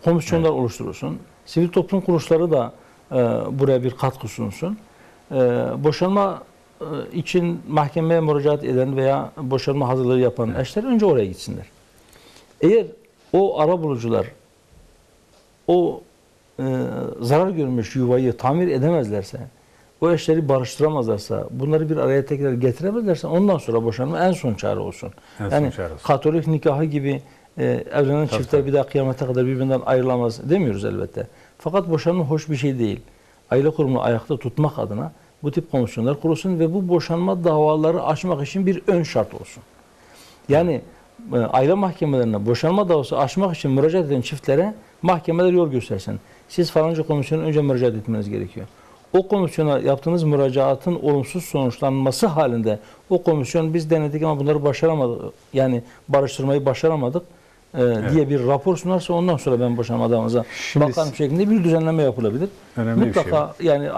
komisyonlar oluşturulsun. Sivil toplum kuruluşları da buraya bir katkı sunsun. Boşanma için mahkemeye müracaat eden veya boşanma hazırlığı yapan eşler önce oraya gitsinler. Eğer o arabulucular o zarar görmüş yuvayı tamir edemezlerse, o eşleri barıştıramazlarsa, bunları bir araya tekrar getiremezlerse ondan sonra boşanma en son çare olsun. Yani Katolik nikahı gibi evlenen çiftler bir daha kıyamete kadar birbirinden ayrılamaz demiyoruz elbette. Fakat boşanma hoş bir şey değil. Aile kurumunu ayakta tutmak adına bu tip komisyonlar kurulsun ve bu boşanma davaları açmak için bir ön şart olsun. Yani aile mahkemelerine boşanma davası açmak için müracaat eden çiftlere mahkemeler yol göstersin. Siz falanca komisyona önce müracaat etmeniz gerekiyor. O komisyona yaptığınız müracaatın olumsuz sonuçlanması halinde o komisyon biz denedik ama bunları başaramadık, yani barıştırmayı başaramadık diye bir rapor sunarsa ondan sonra ben boşanma davamıza bakarım şeklinde bir düzenleme yapılabilir. Mutlaka bir şey. Yani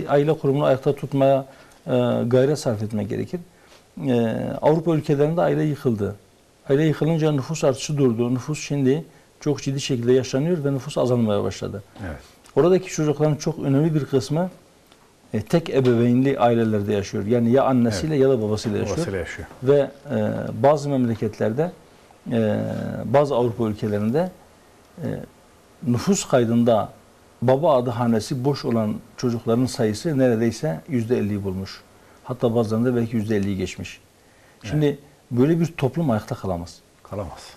aile kurumunu ayakta tutmaya gayret sarf etmek gerekir. Avrupa ülkelerinde aile yıkıldı. Aile yıkılınca nüfus artışı durdu. Nüfus şimdi çok ciddi şekilde yaşanıyor ve nüfus azalmaya başladı. Evet. Oradaki çocukların çok önemli bir kısmı tek ebeveynli ailelerde yaşıyor. Yani ya annesiyle ya da babasıyla yaşıyor. Ve bazı memleketlerde, bazı Avrupa ülkelerinde nüfus kaydında baba adı hanesi boş olan çocukların sayısı neredeyse %50'yi bulmuş. Hatta bazılarında belki %50'yi geçmiş. Şimdi böyle bir toplum ayakta kalamaz.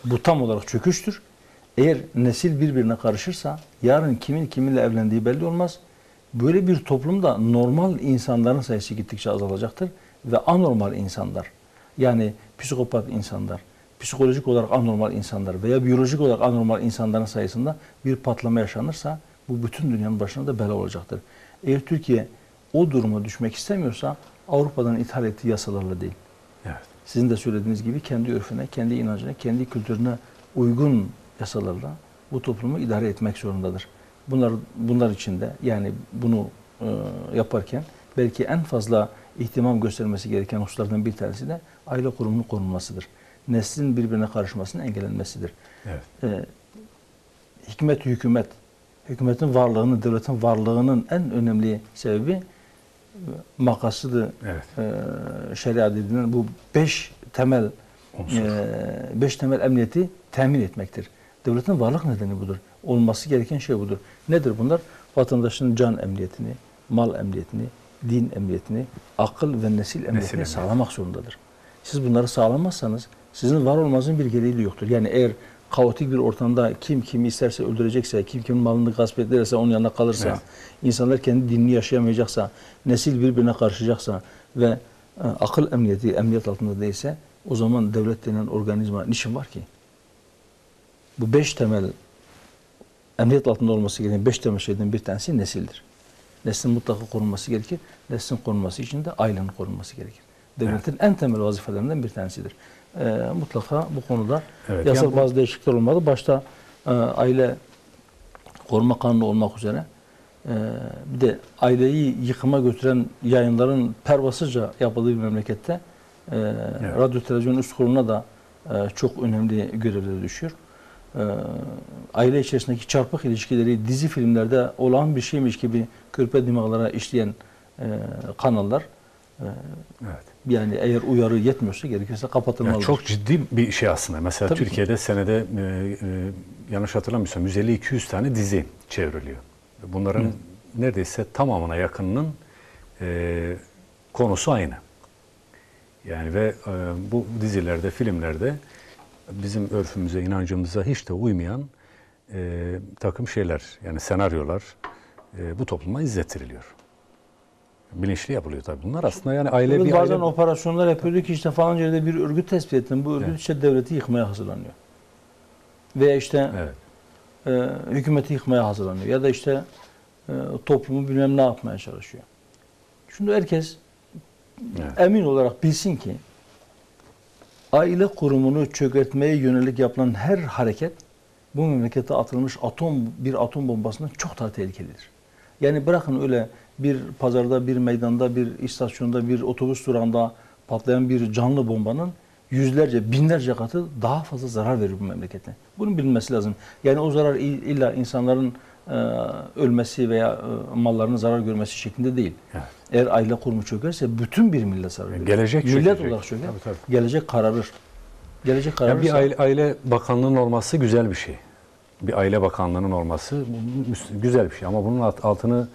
Bu tam olarak çöküştür. Eğer nesil birbirine karışırsa yarın kimin kiminle evlendiği belli olmaz. Böyle bir toplumda normal insanların sayısı gittikçe azalacaktır ve anormal insanlar, yani psikopat insanlar, psikolojik olarak anormal insanlar veya biyolojik olarak anormal insanların sayısında bir patlama yaşanırsa bu bütün dünyanın başına da bela olacaktır. Eğer Türkiye o duruma düşmek istemiyorsa Avrupa'dan ithal ettiği yasalarla değil. Evet. Sizin de söylediğiniz gibi kendi örfüne, kendi inancına, kendi kültürüne uygun yasalarla bu toplumu idare etmek zorundadır. Bunlar için de yani bunu yaparken belki en fazla ihtimam göstermesi gereken hususlardan bir tanesi de aile kurumunun korunmasıdır. Neslin birbirine karışmasının engellenmesidir. Evet. Hükümetin varlığının, devletin varlığının en önemli sebebi makasıdır. Evet. Şeriat dediğinden bu 5 temel emniyeti temin etmektir. Devletin varlık nedeni budur. Olması gereken şey budur. Nedir bunlar? Vatandaşın can emniyetini, mal emniyetini, din emniyetini, akıl ve nesil emniyetini sağlamak zorundadır. Siz bunları sağlamazsanız sizin var olmanızın bir gereği de yoktur. Yani eğer kaotik bir ortamda kim kimi isterse öldürecekse, kim kimin malını gasp ederse onun yanına kalırsa, evet, insanlar kendi dinini yaşayamayacaksa, nesil birbirine karışacaksa ve akıl emniyeti emniyet altında değilse o zaman devlet denen organizma niçin var ki? Bu 5 temel emniyet altında olması gereken 5 temel şeyden bir tanesi nesildir. Neslin mutlaka korunması gerekir. Neslin korunması için de ailenin korunması gerekir. Devletin en temel vazifelerinden bir tanesidir. Mutlaka bu konuda yasal bazı değişiklikler olmalı. Başta aile koruma kanunu olmak üzere bir de aileyi yıkıma götüren yayınların pervasızca yapıldığı bir memlekette radyo televizyon üst kuruluna da çok önemli görevleri düşüyor. Aile içerisindeki çarpık ilişkileri dizi filmlerde olağan bir şeymiş gibi körpe dimağlara işleyen kanallar evet, yani eğer uyarı yetmiyorsa gerekirse kapatılmalıdır. Yani çok ciddi bir şey aslında. Mesela tabii Türkiye'de ki senede yanlış hatırlamıyorsam 150-200 tane dizi çevriliyor. Bunların neredeyse tamamına yakınının konusu aynı. Yani ve bu dizilerde, filmlerde bizim örfümüze, inancımıza hiç de uymayan takım şeyler, yani senaryolar bu topluma izlettiriliyor. Bilinçli yapılıyor tabii. Bunlar aslında yani aile bir bazen operasyonlar yapıyorduk ki işte falanca yerde bir örgüt tespit ettim. Bu örgüt işte devleti yıkmaya hazırlanıyor. Veya işte hükümeti yıkmaya hazırlanıyor. Ya da işte toplumu bilmem ne yapmaya çalışıyor. Şimdi herkes emin olarak bilsin ki aile kurumunu çökertmeye yönelik yapılan her hareket bu memlekette atılmış bir atom bombasından çok daha tehlikelidir. Yani bırakın öyle bir pazarda, bir meydanda, bir istasyonda, bir otobüs durağında patlayan bir canlı bombanın yüzlerce, binlerce katı daha fazla zarar verir bu memlekete. Bunun bilinmesi lazım. Yani o zarar illa insanların ölmesi veya mallarının zarar görmesi şeklinde değil. Evet. Eğer aile kurumu çökerse bütün bir millet zarar görür. Gelecek millet çökecek. olarak çöker. Tabii, tabii. Gelecek kararır. Gelecek Yani kararırsa bir aile bakanlığının olması güzel bir şey. Bir aile bakanlığının olması güzel bir şey ama bunun altını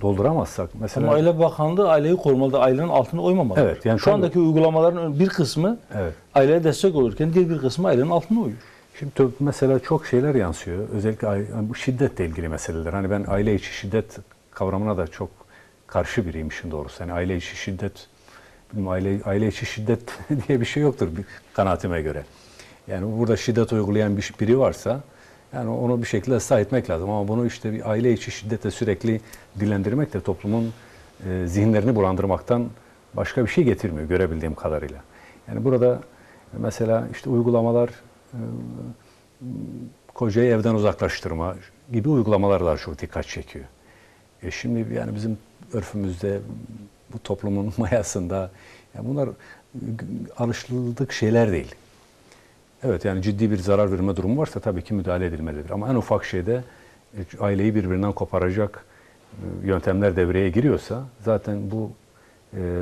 dolduramazsak mesela ama Aile Bakanlığı aileyi korumalı, ailenin altına oymamalı. Evet, yani şu tabii. andaki uygulamaların bir kısmı evet. aileye destek olurken diğer bir kısmı ailenin altına uyuyor. Şimdi mesela çok şeyler yansıyor. Özellikle yani bu şiddetle ilgili meseleler. Hani ben aile içi şiddet kavramına da çok karşı biriyim işin doğrusu. Yani aile içi şiddet, aile içi şiddet diye bir şey yoktur kanaatime göre. Yani burada şiddet uygulayan biri varsa yani onu bir şekilde ıslah etmek lazım. Ama bunu işte bir aile içi şiddetle sürekli dillendirmek de toplumun zihinlerini bulandırmaktan başka bir şey getirmiyor görebildiğim kadarıyla. Yani burada mesela işte uygulamalar kocayı evden uzaklaştırma gibi uygulamalar daha çok dikkat çekiyor. Şimdi yani bizim örfümüzde, bu toplumun mayasında yani bunlar alışıldık şeyler değil. Evet yani ciddi bir zarar verme durumu varsa tabii ki müdahale edilmelidir. Ama en ufak şeyde aileyi birbirinden koparacak yöntemler devreye giriyorsa zaten bu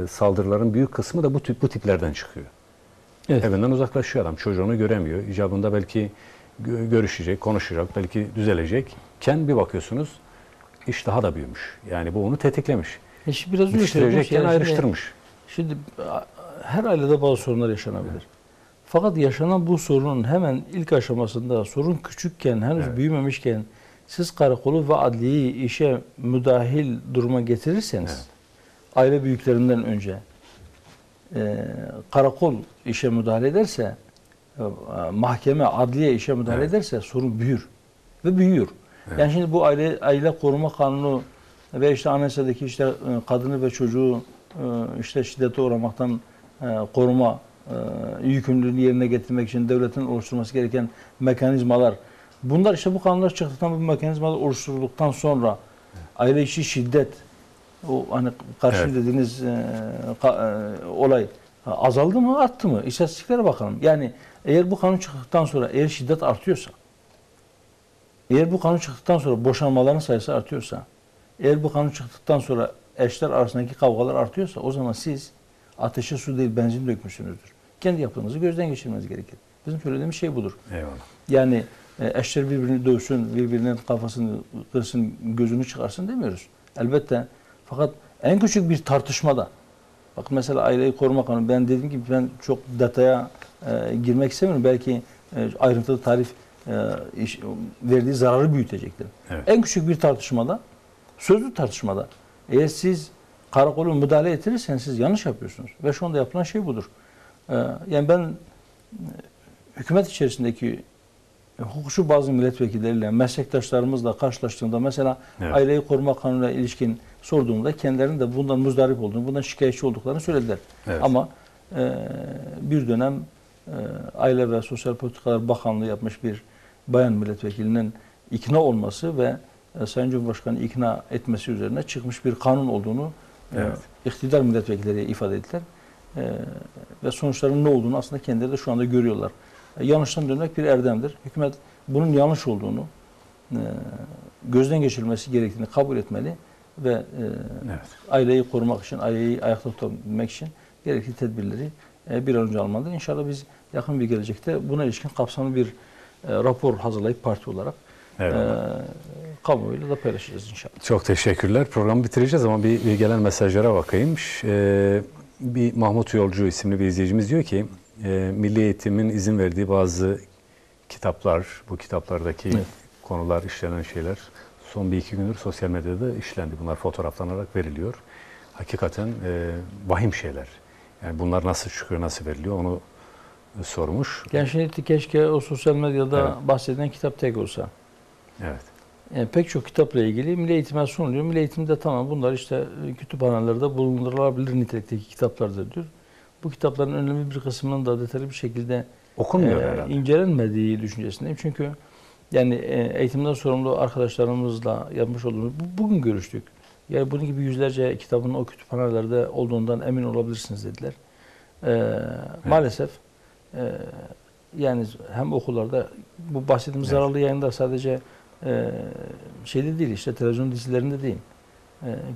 saldırıların büyük kısmı da bu tiplerden çıkıyor. Evet. Evinden uzaklaşıyor adam. Çocuğunu göremiyor. İcabında belki görüşecek, konuşacak, belki düzelecekken bir bakıyorsunuz iş daha da büyümüş. Yani bu onu tetiklemiş. Şimdi biraz Yetiştirecekken ayrıştırmış. Şimdi her ailede bazı sorunlar yaşanabilir. Evet. Fakat yaşanan bu sorunun hemen ilk aşamasında, sorun küçükken, henüz evet. büyümemişken siz karakolu ve adliyeyi işe müdahil duruma getirirseniz, evet. aile büyüklerinden önce karakol işe müdahale ederse, mahkeme, adliye işe müdahale evet. ederse sorun büyür ve büyüyor. Evet. Yani şimdi bu aile koruma kanunu ve işte anayasadaki işte kadını ve çocuğu işte şiddete uğramaktan koruma yükümlülüğünü yerine getirmek için devletin oluşturması gereken mekanizmalar. Bunlar işte bu kanunlar çıktıktan, bu mekanizmalar oluşturulduktan sonra aile içi şiddet, o hani karşı evet. dediğiniz olay azaldı mı, arttı mı? İstatistiklere bakalım. Yani eğer bu kanun çıktıktan sonra eğer şiddet artıyorsa, eğer bu kanun çıktıktan sonra boşanmaların sayısı artıyorsa, eğer bu kanun çıktıktan sonra eşler arasındaki kavgalar artıyorsa o zaman siz ateşe su değil benzin dökmüşsünüzdür. Kendi yaptığınızı gözden geçirmeniz gerekir. Bizim söylediğimiz şey budur. Eyvallah. Yani eşler birbirini dövsün, birbirinin kafasını kırsın, gözünü çıkarsın demiyoruz. Elbette. Fakat en küçük bir tartışmada, bak mesela aileyi koruma kanunu, ben dediğim gibi ben çok detaya girmek istemiyorum. Belki ayrıntılı tarif verdiği zararı büyütecektir. Evet. En küçük bir tartışmada, sözlü tartışmada eğer siz karakolu müdahale ettirirseniz siz yanlış yapıyorsunuz. Ve şu anda yapılan şey budur. Yani ben hükümet içerisindeki hukukçu bazı milletvekilleriyle, meslektaşlarımızla karşılaştığımda mesela evet. aileyi koruma kanununa ilişkin sorduğumda kendilerinin de bundan muzdarip olduğunu, bundan şikayetçi olduklarını söylediler. Evet. Ama bir dönem Aile ve Sosyal Politikalar Bakanlığı yapmış bir bayan milletvekilinin ikna olması ve Sayın Cumhurbaşkanı ikna etmesi üzerine çıkmış bir kanun olduğunu evet. iktidar milletvekilleri ifade ettiler. Ve sonuçların ne olduğunu aslında kendileri de şu anda görüyorlar. Yanlıştan dönmek bir erdemdir. Hükümet bunun yanlış olduğunu, gözden geçirilmesi gerektiğini kabul etmeli ve evet. aileyi korumak için, aileyi ayakta tutabilmek için gerekli tedbirleri bir an önce almalıdır. İnşallah biz yakın bir gelecekte buna ilişkin kapsamlı bir rapor hazırlayıp parti olarak kamuoyuyla da paylaşacağız inşallah. Çok teşekkürler. Programı bitireceğiz ama bir gelen mesajlara bakayım. Bir Mahmut Yolcu isimli bir izleyicimiz diyor ki Milli Eğitim'in izin verdiği bazı kitaplar, bu kitaplardaki evet. konular, işlenen şeyler son 1-2 gündür sosyal medyada işlendi. Bunlar fotoğraflanarak veriliyor. Hakikaten vahim şeyler. Yani bunlar nasıl çıkıyor, nasıl veriliyor onu sormuş. Yani şimdi keşke o sosyal medyada evet. bahsedilen kitap tek olsa. Evet. Yani pek çok kitapla ilgili Milli Eğitim'e sunuluyor. Milli Eğitim'de tamam bunlar işte kütüphanelerde bulundurulabilir nitelikteki kitaplardır diyor. Bu kitapların önemli bir kısmının da detaylı bir şekilde okunmuyor herhalde. İncelenmediği düşüncesindeyim. Çünkü yani eğitimden sorumlu arkadaşlarımızla yapmış olduğumuz, bugün görüştük. Yani bunun gibi yüzlerce kitabın o kütüphanelerde olduğundan emin olabilirsiniz dediler. Evet. Maalesef yani hem okullarda bu bahsettiğimiz evet. zararlı yayınlar sadece şeyde değil, işte televizyon dizilerinde değil.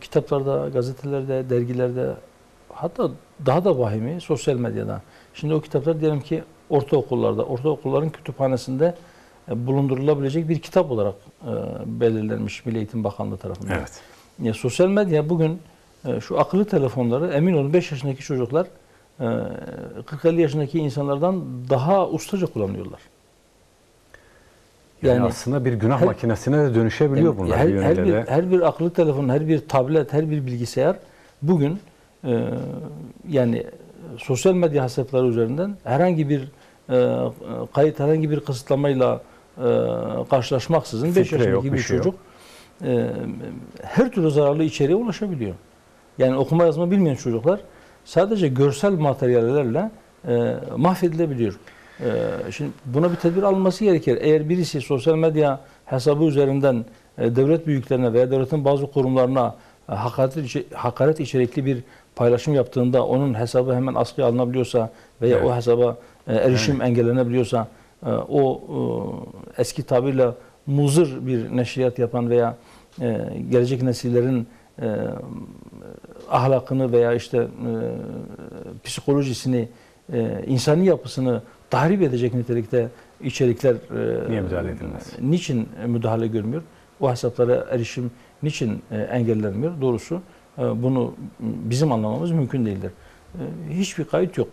Kitaplarda, gazetelerde, dergilerde, hatta daha da vahimi sosyal medyada. Şimdi o kitaplar diyelim ki ortaokulların kütüphanesinde bulundurulabilecek bir kitap olarak belirlenmiş Milli Eğitim Bakanlığı tarafından. Evet. Sosyal medya bugün şu akıllı telefonları emin olun 5 yaşındaki çocuklar 40-50 yaşındaki insanlardan daha ustaca kullanıyorlar. Yani aslında bir günah makinesine de dönüşebiliyor bunlar. Her bir akıllı telefon, her bir tablet, her bir bilgisayar bugün yani sosyal medya hesapları üzerinden herhangi bir kayıt, herhangi bir kısıtlamayla karşılaşmaksızın 5 yaşındaki bir çocuk her türlü zararlı içeriğe ulaşabiliyor. Yani okuma yazma bilmeyen çocuklar sadece görsel materyallerle mahvedilebiliyor. Şimdi buna bir tedbir alınması gerekir. Eğer birisi sosyal medya hesabı üzerinden devlet büyüklerine veya devletin bazı kurumlarına hakaret içerikli bir paylaşım yaptığında onun hesabı hemen askıya alınabiliyorsa veya o hesaba erişim engellenebiliyorsa o eski tabirle muzır bir neşriyat yapan veya gelecek nesillerin ahlakını veya işte psikolojisini, insani yapısını tahrip edecek nitelikte içerikler niye müdahale edilmez? Niçin müdahale görmüyor? O hesaplara erişim niçin engellenmiyor? Doğrusu bunu bizim anlamamız mümkün değildir. Hiçbir kayıt yok.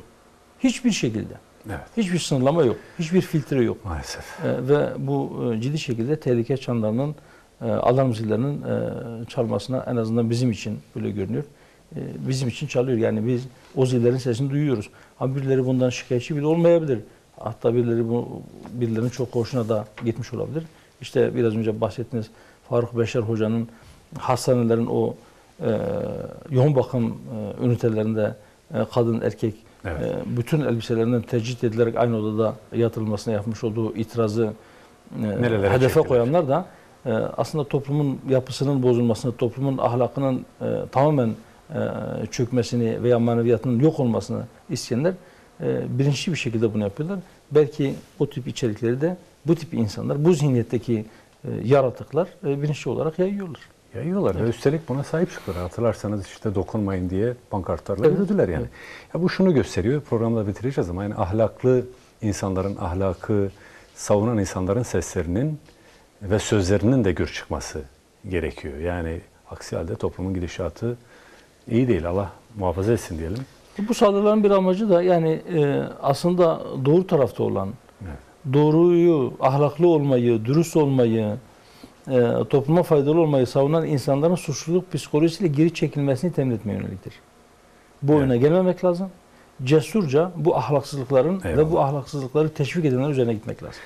Hiçbir şekilde. Evet. Hiçbir sınırlama yok. Hiçbir filtre yok. Maalesef. Ve bu ciddi şekilde tehlike çanlarının, alarm zillerinin çalmasına en azından bizim için böyle görünüyor. Bizim için çalıyor. Yani biz o zillerin sesini duyuyoruz. Ama birileri bundan şikayetçi bile olmayabilir. Hatta birilerinin çok hoşuna da gitmiş olabilir. İşte biraz önce bahsettiğiniz Faruk Beşer Hoca'nın hastanelerin o yoğun bakım ünitelerinde kadın erkek bütün elbiselerinden tecrit edilerek aynı odada yatırılmasına yapmış olduğu itirazı hedefe koyanlar da aslında toplumun yapısının bozulmasını, toplumun ahlakının tamamen çökmesini veya maneviyatının yok olmasını isteyenler bilinçli bir şekilde bunu yapıyorlar. Belki o tip içerikleri de bu tip insanlar, bu zihniyetteki yaratıklar bilinçli olarak yayıyorlar. Yayıyorlar ve üstelik buna sahip çıkıyorlar. Hatırlarsanız işte dokunmayın diye pankartlarla yürüdüler yani. Ya bu şunu gösteriyor, programda bitireceğiz ama yani ahlaklı insanların, ahlakı savunan insanların seslerinin ve sözlerinin de gür çıkması gerekiyor. Yani aksi halde toplumun gidişatı iyi değil. Allah muhafaza etsin diyelim. Bu saldırıların bir amacı da yani aslında doğru tarafta olan, doğruyu, ahlaklı olmayı, dürüst olmayı, topluma faydalı olmayı savunan insanların suçluluk psikolojisiyle geri çekilmesini temin etmeye yöneliktir. Bu oyuna gelmemek lazım. Cesurca bu ahlaksızlıkların ve bu ahlaksızlıkları teşvik edenler üzerine gitmek lazım.